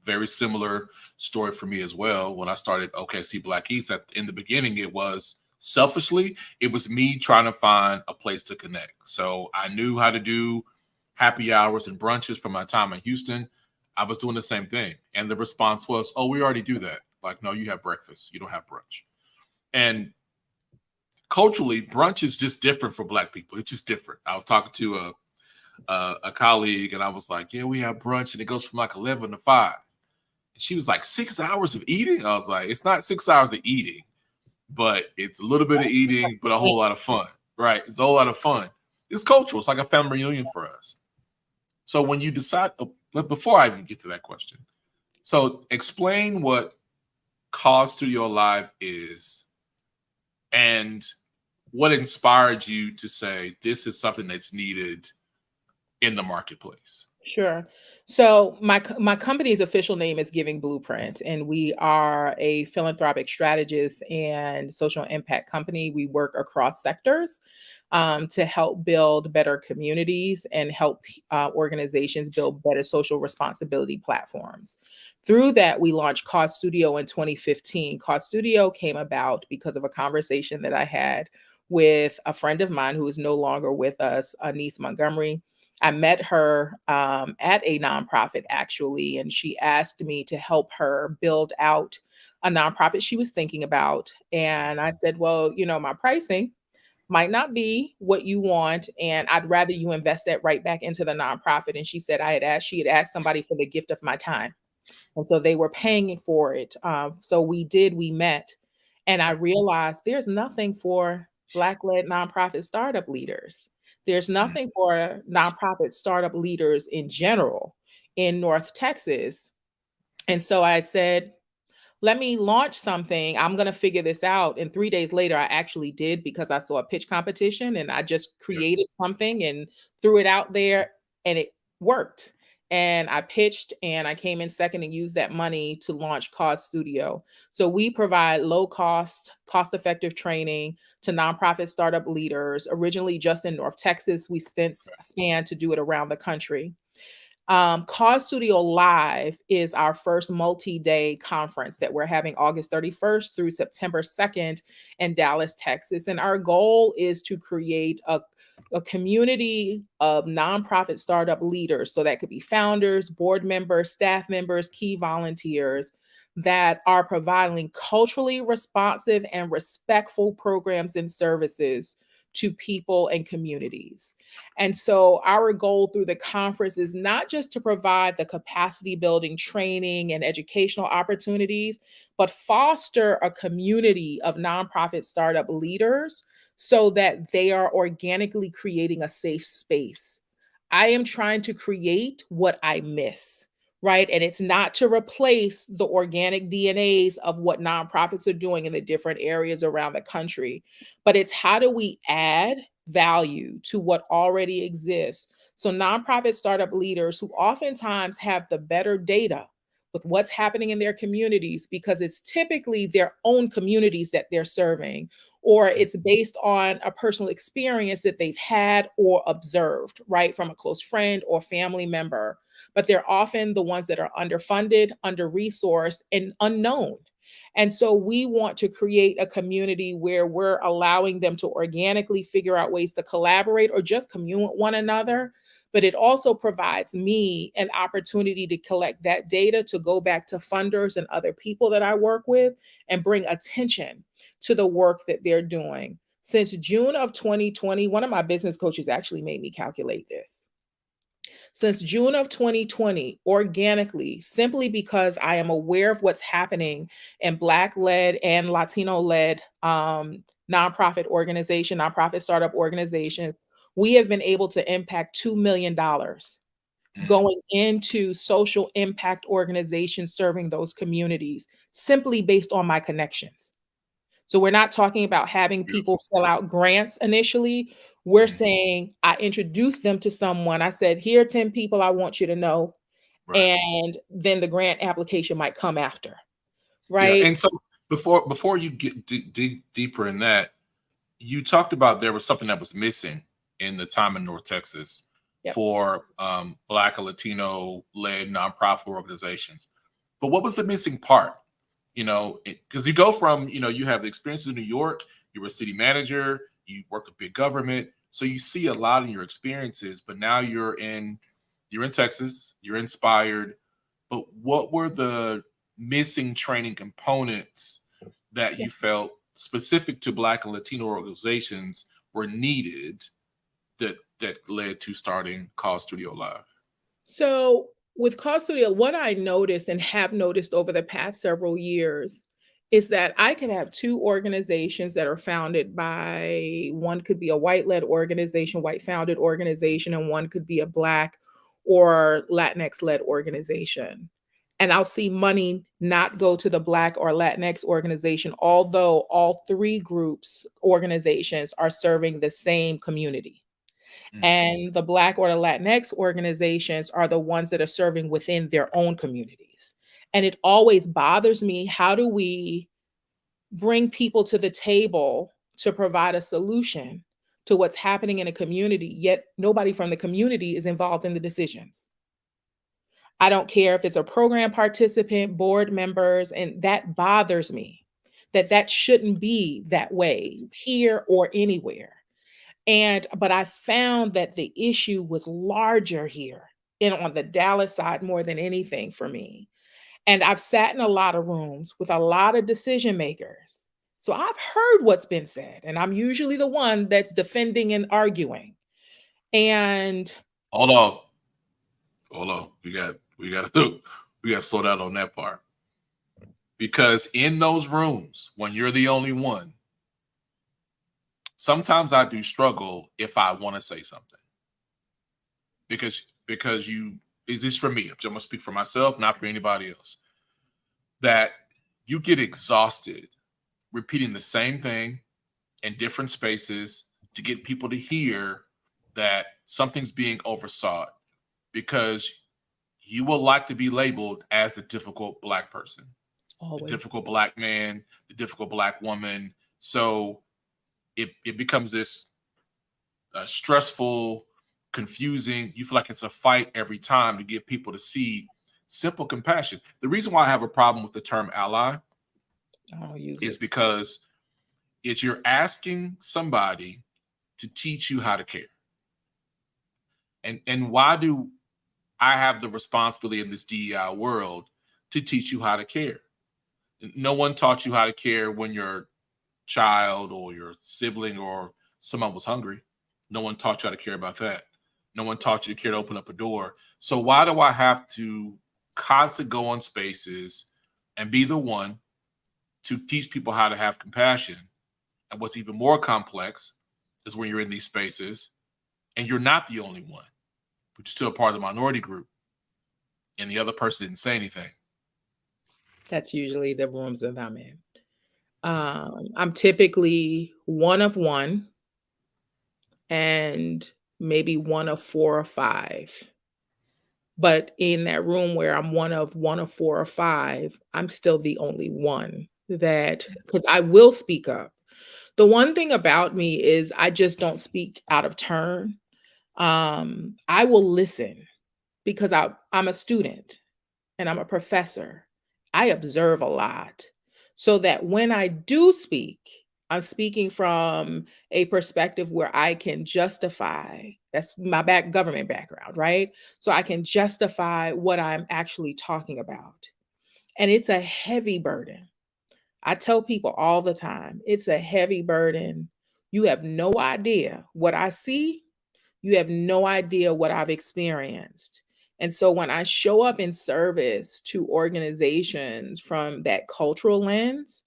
Very similar story for me as well. When I started OKC Black Eats, in the beginning, it was selfishly, it was me trying to find a place to connect. So I knew how to do happy hours and brunches from my time in Houston. I was doing the same thing. And the response was, oh, we already do that. Like, no, you have breakfast, you don't have brunch. And culturally, brunch is just different for Black people. It's just different. I was talking to a colleague, and I was like, "Yeah, we have brunch, and it goes from like 11 to 5." And she was like, "6 hours of eating?" I was like, "It's not 6 hours of eating, but it's a little bit of eating, but a whole lot of fun, right? It's a whole lot of fun. It's cultural. It's like a family reunion for us." So when you decide, but before I even get to that question, so explain what Cause Studio Live is, and what inspired you to say this is something that's needed in the marketplace. Sure. So my company's official name is Giving Blueprint, and we are a philanthropic strategist and social impact company. We work across sectors to help build better communities and help organizations build better social responsibility platforms. Through that, we launched Cause Studio in 2015. Cause Studio came about because of a conversation that I had with a friend of mine who is no longer with us, Anise Montgomery. I met her at a nonprofit actually, and she asked me to help her build out a nonprofit she was thinking about. And I said, well, my pricing might not be what you want, and I'd rather you invest that right back into the nonprofit. And she had asked somebody for the gift of my time. And so they were paying for it. So we met, and I realized there's nothing for Black led nonprofit startup leaders. There's Mm, nothing for nonprofit startup leaders in general in North Texas. And so I said, let me launch something. I'm going to figure this out. And 3 days later, I actually did, because I saw a pitch competition and I just yeah, created something and threw it out there, and it worked. And I pitched and I came in second and used that money to launch Cause Studio. So we provide low cost, cost effective training to nonprofit startup leaders, originally just in North Texas. We since span to do it around the country. Cause Studio Live is our first multi-day conference that we're having August 31st through September 2nd in Dallas, Texas. And our goal is to create a community of nonprofit startup leaders. So that could be founders, board members, staff members, key volunteers that are providing culturally responsive and respectful programs and services to people and communities. And so our goal through the conference is not just to provide the capacity building training and educational opportunities, but foster a community of nonprofit startup leaders so that they are organically creating a safe space. I am trying to create what I miss, right? And it's not to replace the organic DNAs of what nonprofits are doing in the different areas around the country, but it's how do we add value to what already exists. So, nonprofit startup leaders who oftentimes have the better data with what's happening in their communities, because it's typically their own communities that they're serving, or it's based on a personal experience that they've had or observed, right, from a close friend or family member. But they're often the ones that are underfunded, under resourced, and unknown. And so we want to create a community where we're allowing them to organically figure out ways to collaborate or just commune with one another. But it also provides me an opportunity to collect that data to go back to funders and other people that I work with and bring attention to the work that they're doing. Since June of 2020, one of my business coaches actually made me calculate this. Since June of 2020, organically, simply because I am aware of what's happening in Black led and Latino led nonprofit startup organizations, we have been able to impact $2 million going into social impact organizations serving those communities simply based on my connections. So we're not talking about having Beautiful. people fill out grants initially. We're Mhm. saying I introduced them to someone. I said, here are 10 people I want you to know. Right. And then the grant application might come after, Yeah. right? And so before you get dig deeper in that, you talked about there was something that was missing in the time in North Texas Yep. for Black or Latino led nonprofit organizations. But what was the missing part? You know, because you go from, you know, you have the experiences in New York, you were a city manager, you worked with big government. So you see a lot in your experiences, but now you're in Texas, you're inspired. But what were the missing training components that Yeah. you felt specific to Black and Latino organizations were needed that led to starting Cause Studio Live? So with Cause Studio, what I noticed and have noticed over the past several years is that I can have two organizations that are founded by, one could be a white led organization, white founded organization, and one could be a Black or Latinx led organization. And I'll see money not go to the Black or Latinx organization, although all three groups, organizations are serving the same community. Mm. And the Black or the Latinx organizations are the ones that are serving within their own communities. And it always bothers me, how do we bring people to the table to provide a solution to what's happening in a community, yet nobody from the community is involved in the decisions? I don't care if it's a program participant, board members, and that bothers me, that that shouldn't be that way here or anywhere. And but I found that the issue was larger here and on the Dallas side more than anything for me. And I've sat in a lot of rooms with a lot of decision makers. So I've heard what's been said, and I'm usually the one that's defending and arguing. And Hold on. Hold on. We got to slow down on that part. Because in those rooms, when you're the only one, sometimes I do struggle if I want to say something. Because you is this for me? I'm gonna speak for myself, not for anybody else. That you get exhausted repeating the same thing in different spaces to get people to hear that something's being oversought, because you will like to be labeled as the difficult Black person, the always, difficult Black man, the difficult Black woman. So it becomes this stressful, confusing. You feel like it's a fight every time to get people to see simple compassion. The reason why I have a problem with the term ally I don't use is it. because it's you're asking somebody to teach you how to care. And why do I have the responsibility in this DEI world to teach you how to care? No one taught you how to care when your child or your sibling or someone was hungry. No one taught you how to care about that. No one taught you to care to open up a door. So why do I have to constantly go on spaces and be the one to teach people how to have compassion? And what's even more complex is when you're in these spaces and you're not the only one, but you're still part of the minority group, and the other person didn't say anything. That's usually the rooms that I'm in. I'm typically one of one and maybe one of four or five. But in that room where I'm one of four or five, I'm still the only one that, because I will speak up. The one thing about me is I just don't speak out of turn. I will listen because I'm a student and I'm a professor. I observe a lot so that when I do speak, I'm speaking from a perspective where I can justify. That's my government background, right? So I can justify what I'm actually talking about. And it's a heavy burden. I tell people all the time, it's a heavy burden. You have no idea what I see, you have no idea what I've experienced. And so when I show up in service to organizations from that cultural lens,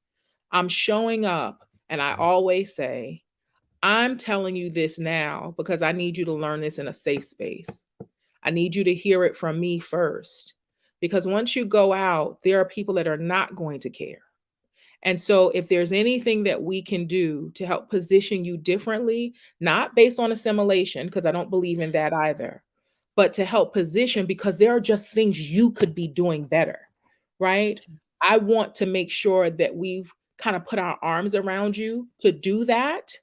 I'm showing up and I always say, I'm telling you this now because I need you to learn this in a safe space. I need you to hear it from me first. Because once you go out, there are people that are not going to care. And so, if there's anything that we can do to help position you differently, not based on assimilation, because I don't believe in that either, but to help position because there are just things you could be doing better, right? I want to make sure that we've kind of put our arms around you to do that,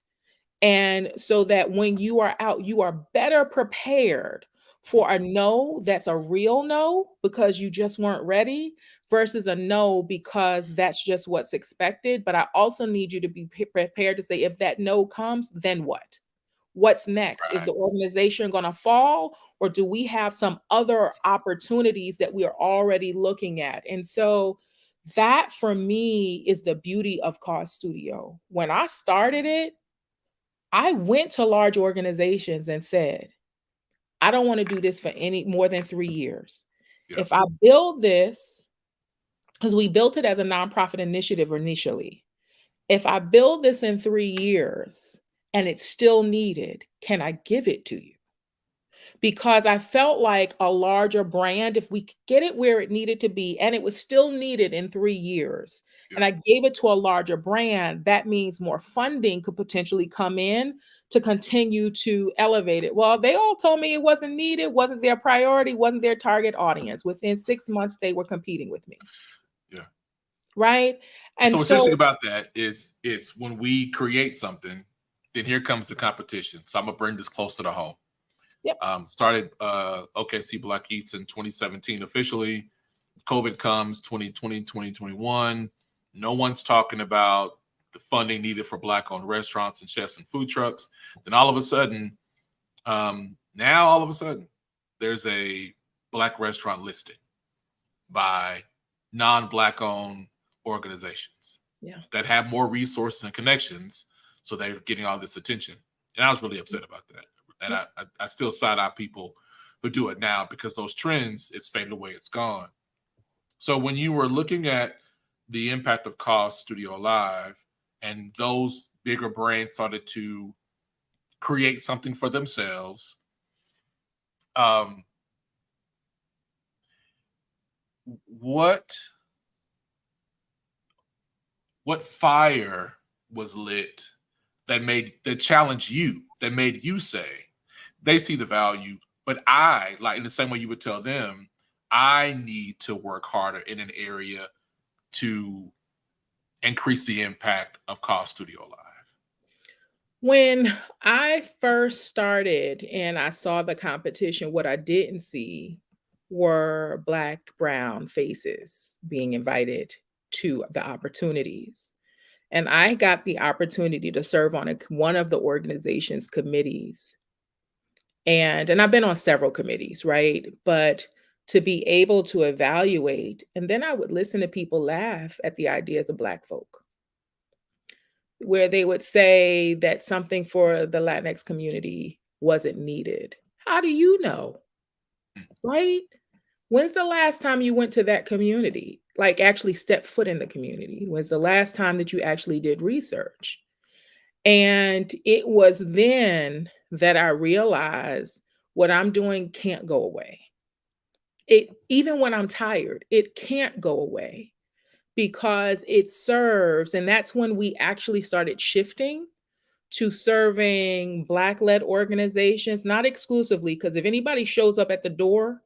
and so that when you are out, you are better prepared for a no that's a real no because you just weren't ready versus a no because that's just what's expected. But I also need you to be prepared to say, if that no comes, then what? What's next? Is Right. the organization going to fall, or do we have some other opportunities that we are already looking at? And so that for me is the beauty of Cause Studio. When I started it, I went to large organizations and said, I don't want to do this for any more than 3 years. Yeah. If I build this, because we built it as a nonprofit initiative initially, if I build this in 3 years and it's still needed, can I give it to you? Because I felt like a larger brand, if we could get it where it needed to be, and it was still needed in 3 years, Yeah. and I gave it to a larger brand, that means more funding could potentially come in to continue to elevate it. Well, they all told me it wasn't needed, wasn't their priority, wasn't their target audience. Within 6 months, they were competing with me, Yeah. right? And So what's interesting so, about that is it's when we create something, then here comes the competition. So I'm gonna bring this close to the home. yep, Started OKC Black Eats in 2017 officially. COVID comes 2020, 2021. No one's talking about the funding needed for Black-owned restaurants and chefs and food trucks. Then all of a sudden, now all of a sudden, there's a Black restaurant listing by non-Black-owned organizations yeah, that have more resources and connections, so they're getting all this attention. And I was really upset about that. And yep. I still side out people who do it now because those trends, it's faded away, it's gone. So when you were looking at the impact of Cause Studio Live and those bigger brands started to create something for themselves, um, what fire was lit that challenged you, that made you say, they see the value, but I, like in the same way you would tell them, I need to work harder in an area to increase the impact of Cause Studio Live. When I first started and I saw the competition, what I didn't see were Black, brown faces being invited to the opportunities. And I got the opportunity to serve on one of the organization's committees. And I've been on several committees, right? But to be able to evaluate, and then I would listen to people laugh at the ideas of Black folk, where they would say that something for the Latinx community wasn't needed. How do you know, right? When's the last time you went to that community? Like actually stepped foot in the community? When's the last time that you actually did research? And it was then that I realized what I'm doing can't go away. It even when I'm tired, it can't go away because it serves, and that's when we actually started shifting to serving Black led organizations, not exclusively, because if anybody shows up at the door,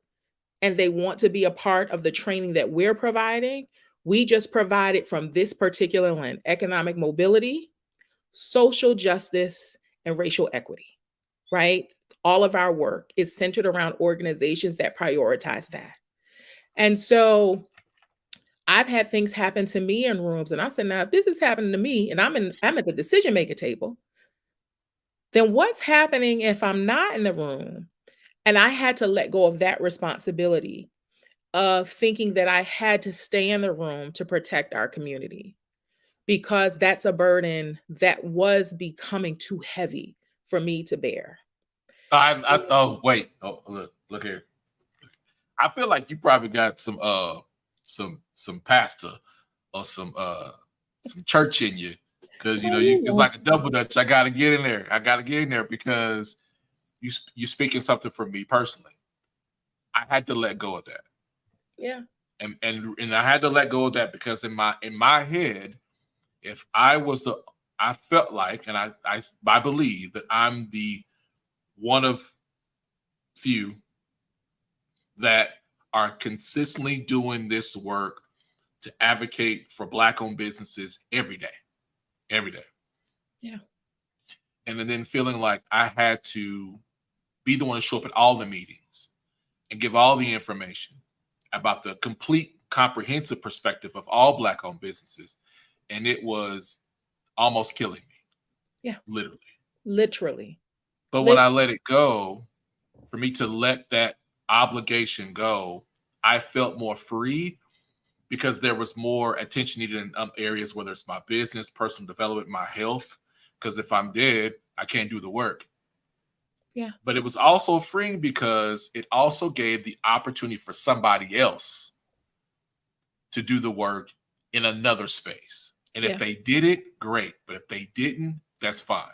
and they want to be a part of the training that we're providing, we just provide it from this particular lens: economic mobility, social justice, and racial equity, right? All of our work is centered around organizations that prioritize that. And so I've had things happen to me in rooms, and I said, now, if this is happening to me and I'm at the decision maker table, then what's happening if I'm not in the room? And I had to let go of that responsibility of thinking that I had to stay in the room to protect our community, because that's a burden that was becoming too heavy for me to bear. Oh wait, look here. I feel like you probably got some pastor or some church in you, because it's like a double dutch. I got to get in there. I got to get in there because you speaking something for me personally. I had to let go of that. Yeah. And I had to let go of that because in my head, if I felt like, and I believe that I'm the one of few that are consistently doing this work to advocate for Black-owned businesses every day. Yeah. And then feeling like I had to be the one to show up at all the meetings and give all the information about the complete comprehensive perspective of all Black-owned businesses. And it was almost killing me. Yeah. Literally. But when I let it go, for me to let that obligation go, I felt more free because there was more attention needed in areas, whether it's my business, personal development, my health. Because if I'm dead, I can't do the work. Yeah. But it was also freeing because it also gave the opportunity for somebody else to do the work in another space. And if they did it, great. But if they didn't, that's fine.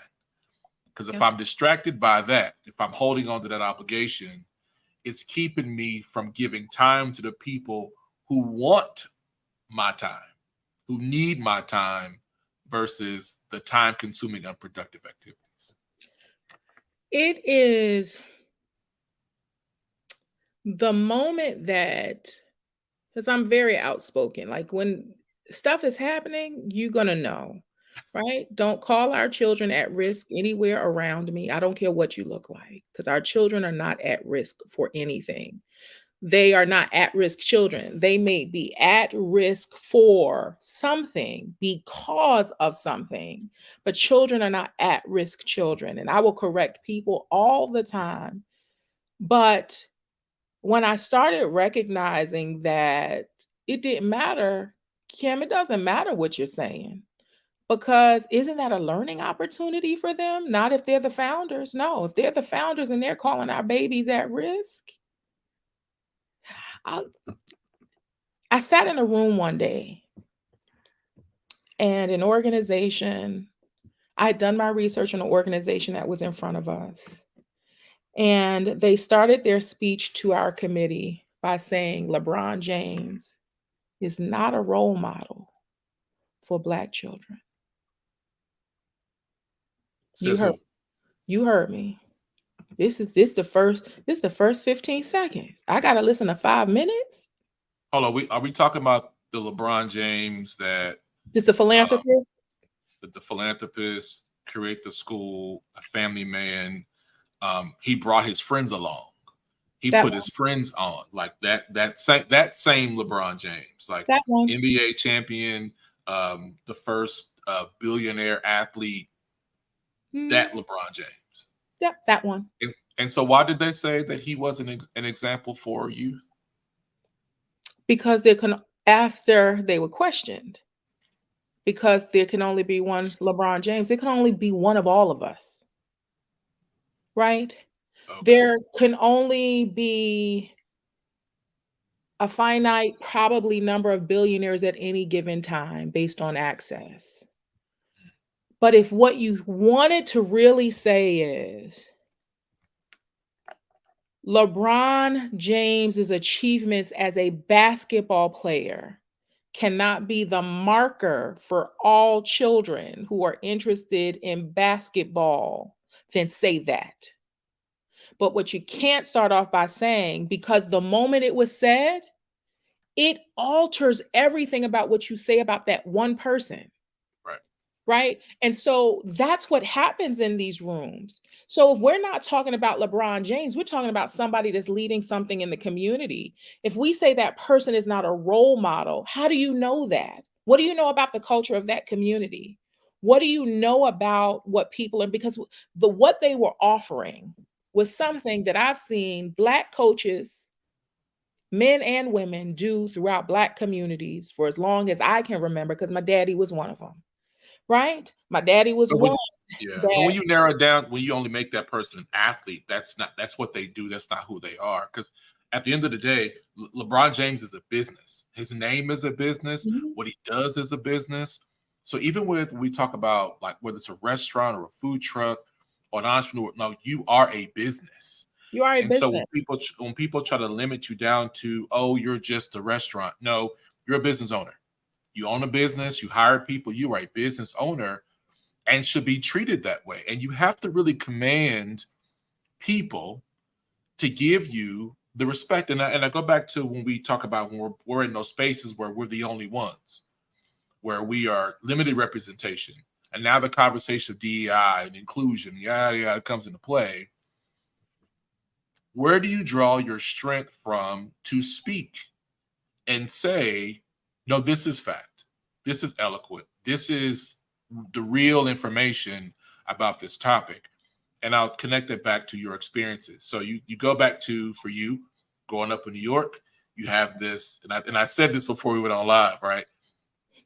Because if I'm distracted by that, if I'm holding on to that obligation, it's keeping me from giving time to the people who want my time, who need my time, versus the time-consuming, unproductive activities. It is the moment that, because I'm very outspoken, like when stuff is happening, you're going to know, right? Don't call our children at risk anywhere around me. I don't care what you look like, because our children are not at risk for anything. They are not at-risk children. They may be at risk for something because of something, but children are not at-risk children. And I will correct people all the time. But when I started recognizing that it didn't matter, Kim, it doesn't matter what you're saying, because isn't that a learning opportunity for them? Not if they're the founders. No, if they're the founders and they're calling our babies at risk. I sat in a room one day, and an organization, I had done my research on an organization that was in front of us. And they started their speech to our committee by saying LeBron James is not a role model for Black children. You heard me. This is the first 15 seconds. I gotta listen to 5 minutes. Hold on, are we talking about the LeBron James that Just the philanthropist? The philanthropist, create the school, a family man. He brought his friends along. He put his friends on, like that same LeBron James, like NBA champion, the first billionaire athlete, that LeBron James. Yep, that one. And so why did they say that he wasn't an example for youth? Because after they were questioned, because there can only be one LeBron James, there can only be one of all of us, right? Okay. There can only be a finite, probably, number of billionaires at any given time based on access. But if what you wanted to really say is LeBron James's achievements as a basketball player cannot be the marker for all children who are interested in basketball, then say that. But what you can't start off by saying, because the moment it was said, it alters everything about what you say about that one person. Right. Right. And so that's what happens in these rooms. So if we're not talking about LeBron James, we're talking about somebody that's leading something in the community. If we say that person is not a role model, how do you know that? What do you know about the culture of that community? What do you know about what people are? Because what they were offering was something that I've seen Black coaches, men and women, do throughout Black communities for as long as I can remember, because my daddy was one of them. Right? My daddy was But when one but when that you narrow it down, when you only make that person an athlete, that's what they do. That's not who they are. Because at the end of the day, LeBron James is a business. His name is a business. Mhm. What he does is a business. So even with we talk about like whether it's a restaurant or a food truck or an entrepreneur, no, you are a business. You are a And so business. when people try to limit you down to, oh, you're just a restaurant. No, you're a business owner. You own a business. You hire people. You are a business owner and should be treated that way. And you have to really command people to give you the respect. And I go back to when we talk about when we're in those spaces where we're the only ones, where we are limited representation. And now the conversation of DEI and inclusion, yada, yada, comes into play. Where do you draw your strength from to speak and say, no, this is fact. This is eloquent. This is the real information about this topic. And I'll connect it back to your experiences. So you go back to, for you, growing up in New York, you have this, and I said this before we went on live, right?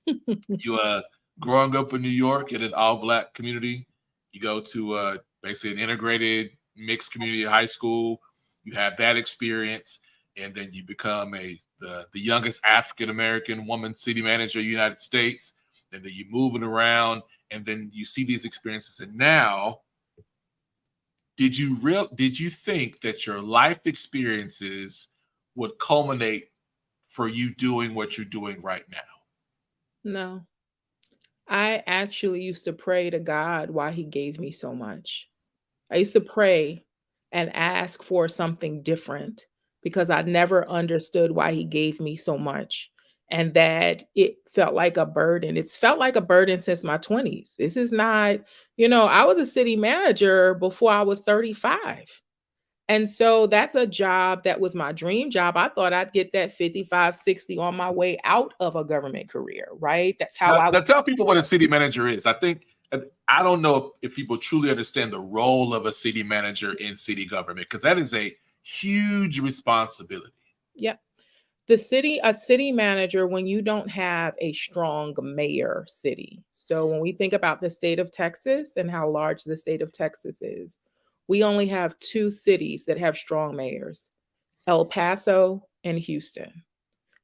You growing up in New York in an all Black community, you go to basically an integrated mixed community high school, you have that experience, and then you become the youngest African American woman city manager of the United States, and then you moving around, and then you see these experiences. And now, did you think that your life experiences would culminate for you doing what you're doing right now? No. I actually used to pray to God why he gave me so much. I used to pray and ask for something different because I never understood why he gave me so much, and that it felt like a burden. It's felt like a burden since my 20s. This is not, I was a city manager before I was 35. And so that's a job that was my dream job. I thought I'd get that 55, 60 on my way out of a government career, right? That's how I Now was. tell people what a city manager is. I don't know if people truly understand the role of a city manager in city government, because that is a huge responsibility. Yep. A city manager, when you don't have a strong mayor city. So when we think about the state of Texas and how large the state of Texas is, we only have two cities that have strong mayors, El Paso and Houston.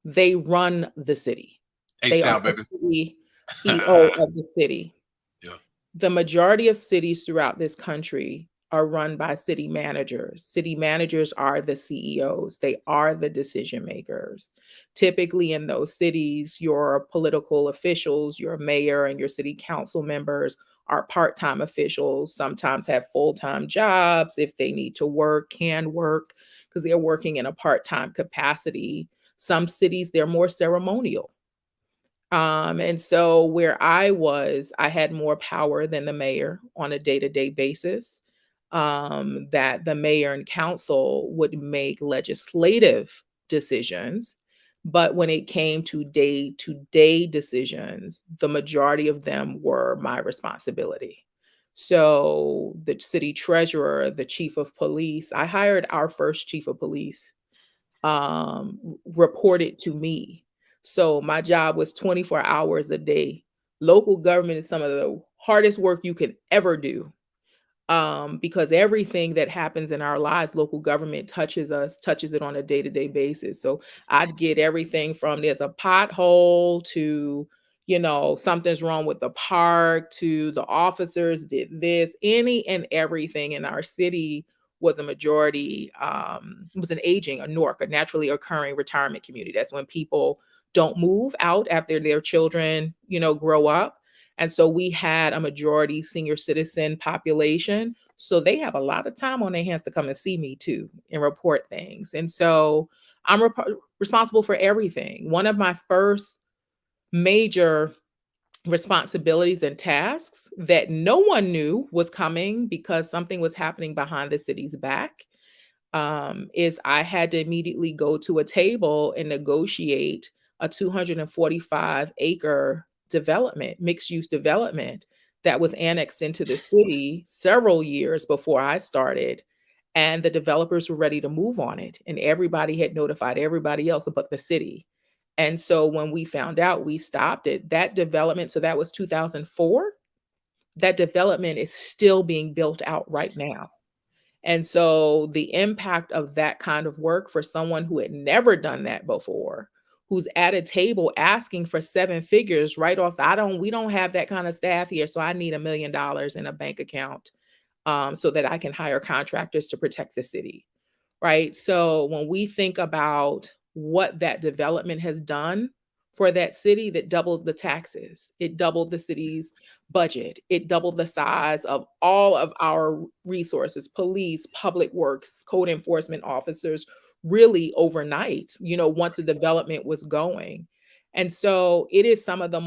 They run the city. They are H-Town, the baby. CEO of the city. Yeah. The majority of cities throughout this country are run by city managers. City managers are the CEOs. They are the decision makers. Typically in those cities, your political officials, your mayor and your city council members are part-time officials, sometimes have full-time jobs. If they need to work, can work because they're working in a part-time capacity. Some cities, they're more ceremonial. And so where I was, I had more power than the mayor on a day-to-day basis. That the mayor and council would make legislative decisions. But when it came to day-to-day decisions, the majority of them were my responsibility. So the city treasurer, the chief of police, I hired our first chief of police, reported to me. So my job was 24 hours a day. Local government is some of the hardest work you could ever do, because everything that happens in our lives, local government touches it on a day-to-day basis. So I'd get everything from there's a pothole to, something's wrong with the park to the officers did this, any and everything in our city was a majority, was an aging, a NORC, a naturally occurring retirement community. That's when people don't move out after their children, grow up. And so we had a majority senior citizen population. So they have a lot of time on their hands to come and see me too and report things. And so I'm responsible for everything. One of my first major responsibilities and tasks that no one knew was coming because something was happening behind the city's back, is I had to immediately go to a table and negotiate a 245-acre development, mixed use development that was annexed into the city several years before I started. And the developers were ready to move on it. And everybody had notified everybody else but the city. And so when we found out, we stopped it. That development, so that was 2004. That development is still being built out right now. And so the impact of that kind of work for someone who had never done that before, who's at a table asking for seven figures right off, we don't have that kind of staff here. So I need $1 million in a bank account, so that I can hire contractors to protect the city. Right. So when we think about what that development has done for that city, that doubled the taxes, it doubled the city's budget, it doubled the size of all of our resources, police, public works, code enforcement officers, really overnight, once the development was going. And so it is some of the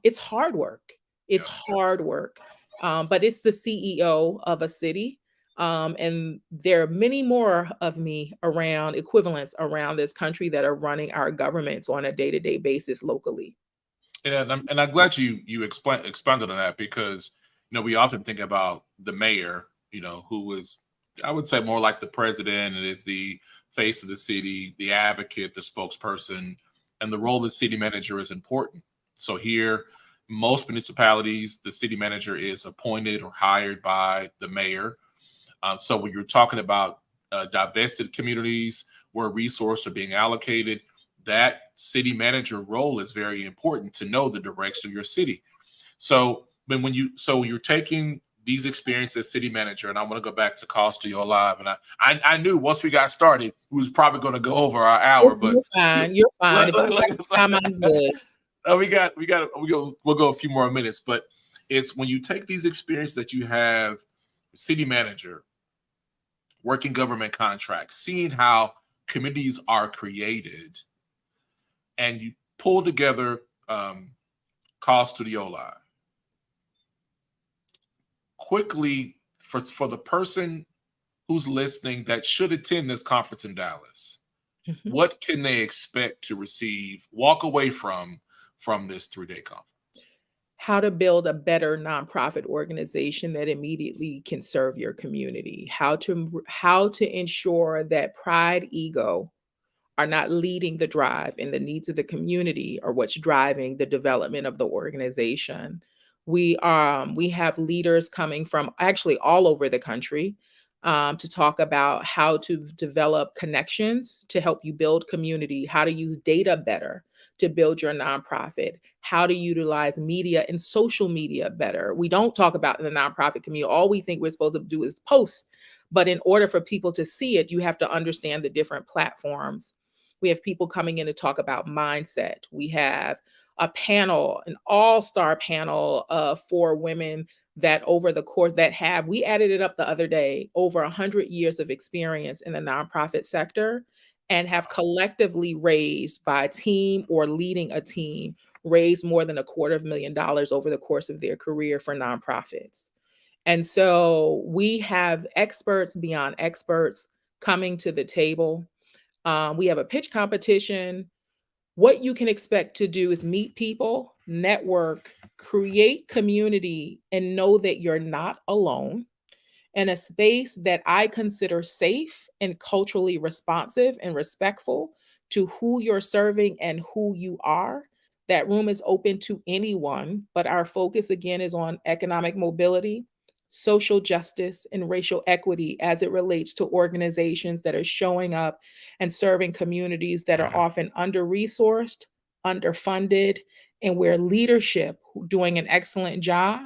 it's hard work. It's Yeah. hard work. But it's the CEO of a city, and there are many more of me around equivalents around this country that are running our governments on a day-to-day basis locally. And I'm glad you expanded on that, because we often think about the mayor, who is, I would say, more like the president, and is the face of the city, the advocate, the spokesperson, and the role of the city manager is important. So here, most municipalities, the city manager is appointed or hired by the mayor. So when you're talking about divested communities where resources are being allocated, that city manager role is very important to know the direction of your city. So when you're taking these experiences as city manager, and I want to go back to Cost to Your Live, and I knew once we got started, we was probably going to go over our hour, but You're fine. You're fine. If I got time, I'm good. we'll go a few more minutes, but it's when you take these experiences that you have, city manager, working government contracts, seeing how communities are created, and you pull together Cause to the Live. Quickly, for the person who's listening that should attend this conference in Dallas, Mhm. what can they expect to walk away from this 3-day conference? How to build a better nonprofit organization that immediately can serve your community. How to ensure that pride, ego are not leading the drive, and the needs of the community are what's driving the development of the organization. We have leaders coming from actually all over the country, to talk about how to develop connections to help you build community, how to use data better to build your nonprofit, how to utilize media and social media better. We don't talk about in the nonprofit community. All we think we're supposed to do is post. But in order for people to see it, you have to understand the different platforms. We have people coming in to talk about mindset. We have a panel, an all-star panel of 4 women that over the course we added it up the other day, over 100 years of experience in the nonprofit sector, and have collectively raised, by team or leading a team, raised more than $250,000 over the course of their career for nonprofits. And so we have experts beyond experts coming to the table. We have a pitch competition. What you can expect to do is meet people, network, create community, and know that you're not alone in a space that I consider safe and culturally responsive and respectful to who you're serving and who you are. That room is open to anyone, but our focus again is on economic mobility, social justice, and racial equity as it relates to organizations that are showing up and serving communities that are often under-resourced, underfunded, and where leadership doing an excellent job,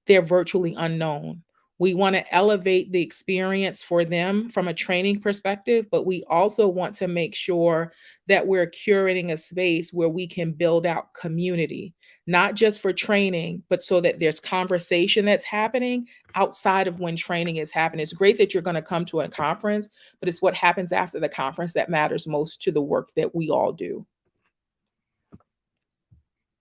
they're virtually unknown. We want to elevate the experience for them from a training perspective, but we also want to make sure that we're curating a space where we can build out community. not just for training, but so that there's conversation that's happening outside of when training is happening. It's great that you're going to come to a conference, but it's what happens after the conference that matters most to the work that we all do.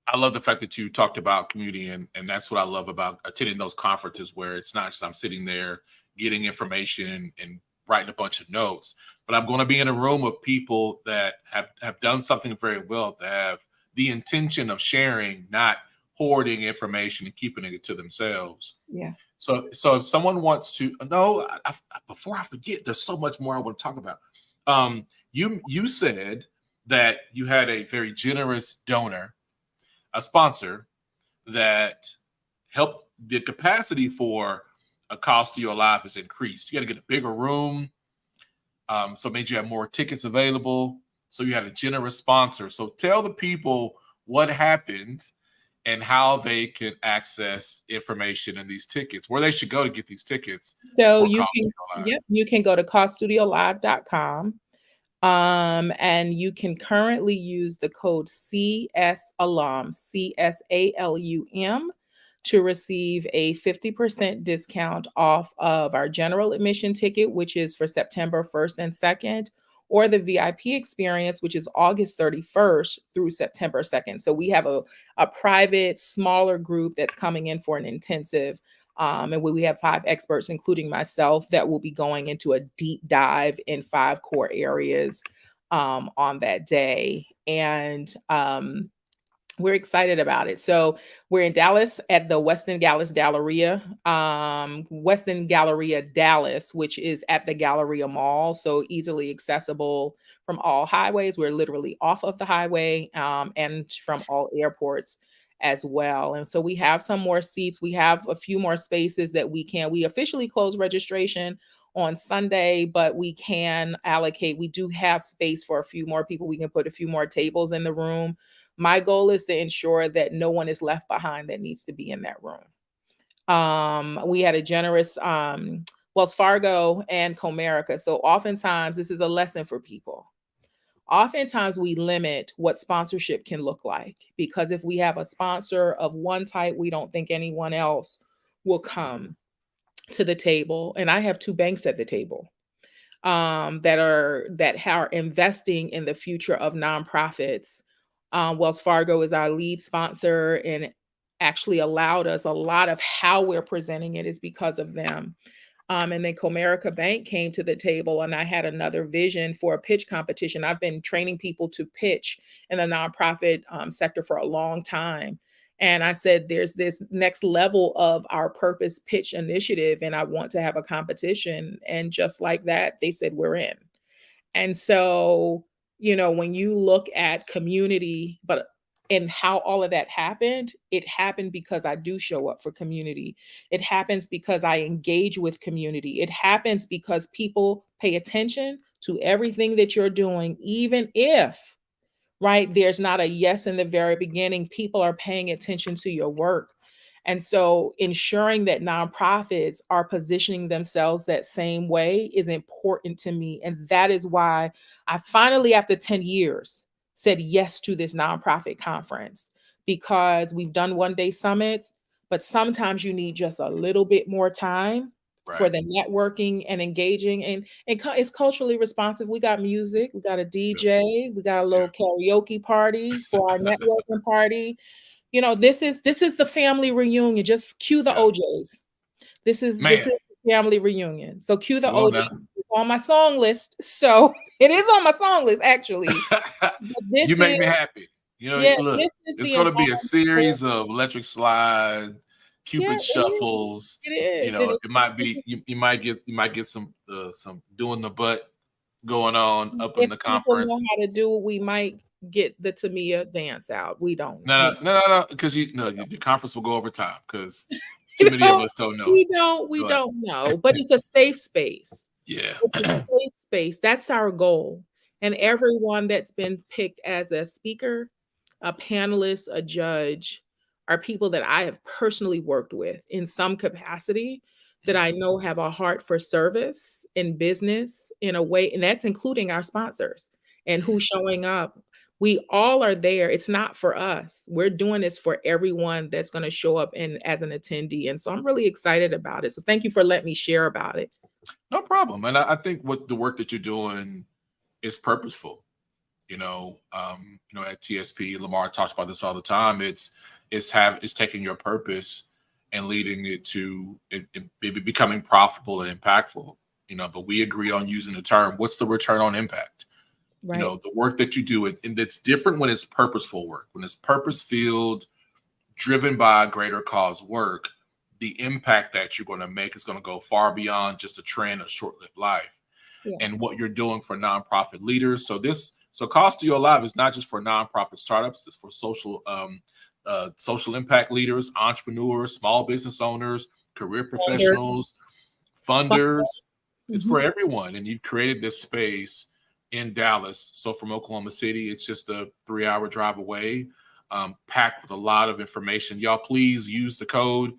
I love the fact that you talked about community, and that's what I love about attending those conferences, where it's not just I'm sitting there getting information and writing a bunch of notes, but I'm going to be in a room of people that have done something very well, that have the intention of sharing, not hoarding information and keeping it to themselves. Yeah. So if someone wants to, no, before I forget, there's so much more I want to talk about. You said that you had a very generous donor, a sponsor, that helped the capacity for a Cost to Your Life is increased. You got to get a bigger room. So it made you have more tickets available. So you had a generous sponsor. So tell the people what happened and how they can access information in these tickets, where they should go to get these tickets So for you Cost to can, Your Life. yep, you can go to coststudiolive.com. And you can currently use the code CSALUM, CSALUM, to receive a 50% discount off of our general admission ticket, which is for September 1st and 2nd, or the VIP experience, which is August 31st through September 2nd. So we have a private, smaller group that's coming in for an intensive. And we have 5 experts, including myself, that will be going into a deep dive in 5 core areas on that day. And we're excited about it. So we're in Dallas at the Westin Galleria Dallas, which is at the Galleria Mall, so easily accessible from all highways. We're literally off of the highway, and from all airports as well. And so we have some more seats. We have a few more spaces that we officially close registration on Sunday, but we can allocate. We do have space for a few more people. We can put a few more tables in the room. My goal is to ensure that no one is left behind that needs to be in that room. We had a generous Wells Fargo and Comerica. So oftentimes, this is a lesson for people. Oftentimes, we limit what sponsorship can look like, because if we have a sponsor of one type, we don't think anyone else will come to the table. And I have 2 banks at the table that are investing in the future of nonprofits. Wells Fargo is our lead sponsor, and actually allowed us a lot of how we're presenting it is because of them. And then Comerica Bank came to the table, and I had another vision for a pitch competition. I've been training people to pitch in the nonprofit sector for a long time. And I said, there's this next level of our purpose pitch initiative, and I want to have a competition. And just like that, they said, we're in. And so, when you look at community, and how all of that happened, it happened because I do show up for community. It happens because I engage with community. It happens because people pay attention to everything that you're doing, even if, right, there's not a yes in the very beginning. People are paying attention to your work. And so ensuring that nonprofits are positioning themselves that same way is important to me. And that is why I finally, after 10 years, said yes to this nonprofit conference, because we've done one-day summits, but sometimes you need just a little bit more time for the networking and engaging. And it's culturally responsive. We got music, we got a DJ, we got a little karaoke party for our networking party. This is the family reunion. Just cue the OJs. This is the family reunion. So cue the OJs. It's on my song list. So it is on my song list, actually. You make me happy. Look, it's going to be a series of electric slide, Cupid shuffles. It is. It might be you might get some doing the butt going on up in the conference. If people know how to do it, we might get the Tamia dance out. We don't. No, because the conference will go over time, because too many of us don't know. We don't know, but it's a safe space. Yeah. It's a safe space. That's our goal. And everyone that's been picked as a speaker, a panelist, a judge, are people that I have personally worked with in some capacity, that I know have a heart for service in business in a way, and that's including our sponsors and who's showing up. We all are there. It's not for us. We're doing this for everyone that's going to show up and as an attendee. And so I'm really excited about it. So thank you for letting me share about it. No problem. And I think what the work that you're doing is purposeful. At TSP, Lamar talks about this all the time. It's taking your purpose and leading it to it becoming profitable and impactful. But we agree on using the term, what's the return on impact? Right. The work that you do, and it's different when it's purposeful work. When it's purpose-filled, driven by a greater cause work, the impact that you're going to make is going to go far beyond just a trend or short-lived life. Yeah. And what you're doing for nonprofit leaders. So Cause Studio Live is not just for nonprofit startups. It's for social impact leaders, entrepreneurs, small business owners, career professionals, funders. It's for everyone. And you've created this space in Dallas. So from Oklahoma City, it's just a 3-hour drive away, packed with a lot of information. Y'all, please use the code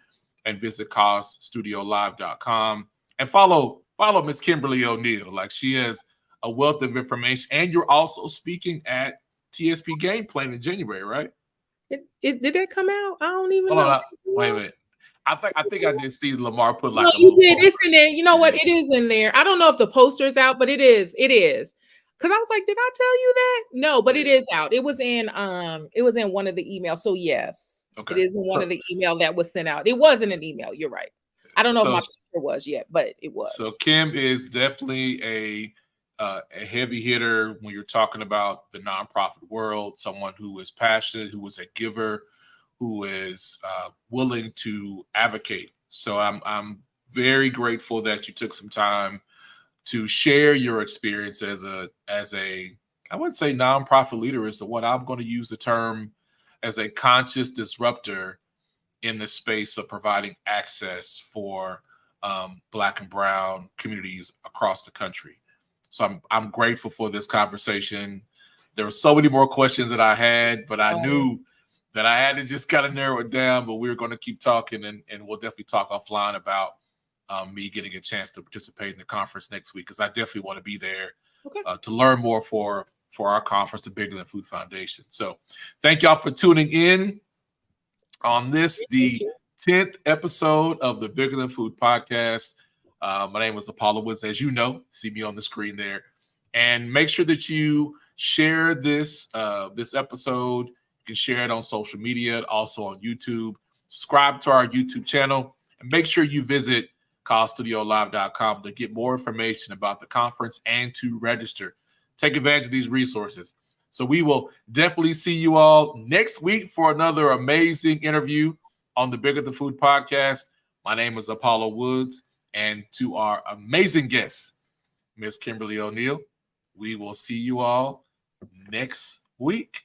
and visit causestudiolive.com and follow Miss Kimberly O'Neil. Like, she has a wealth of information. And you're also speaking at TSP Game Plan in January, right? Did that come out? I don't even know. Wait a minute. I think I did see Lamar put like no, you did. It's in there. You know what? It is in there. I don't know if the poster's out, but it is. Because I was like, did I tell you that? No, but it is out. It was in one of the emails. So yes, it is in one of the email that was sent out. It wasn't an email. You're right. I don't know if my picture was yet, but it was. So Kim is definitely a heavy hitter when you're talking about the nonprofit world. Someone who is passionate, who is a giver, who is willing to advocate. So I'm very grateful that you took some time to share your experience as a I wouldn't say nonprofit leader is the one. I'm going to use the term as a conscious disruptor in the space of providing access for Black and Brown communities across the country. So I'm grateful for this conversation. There were so many more questions that I had, but I knew that I had to just kind of narrow it down. But we're going to keep talking, and we'll definitely talk offline about me getting a chance to participate in the conference next week, because I definitely want to be there to learn more for our conference, the Bigger Than Food Foundation. So thank y'all for tuning in on this, the 10th episode of the Bigger Than Food podcast. My name is Apollo Woods, as you know, see me on the screen there. And make sure that you share this episode. You can share it on social media, also on YouTube. Subscribe to our YouTube channel, and make sure you visit causestudiolive.com to get more information about the conference and to register. Take advantage of these resources. So we will definitely see you all next week for another amazing interview on the Bigger Than Food podcast. My name is Apollo Woods, and to our amazing guest, Miss Kimberly O'Neil, we will see you all next week.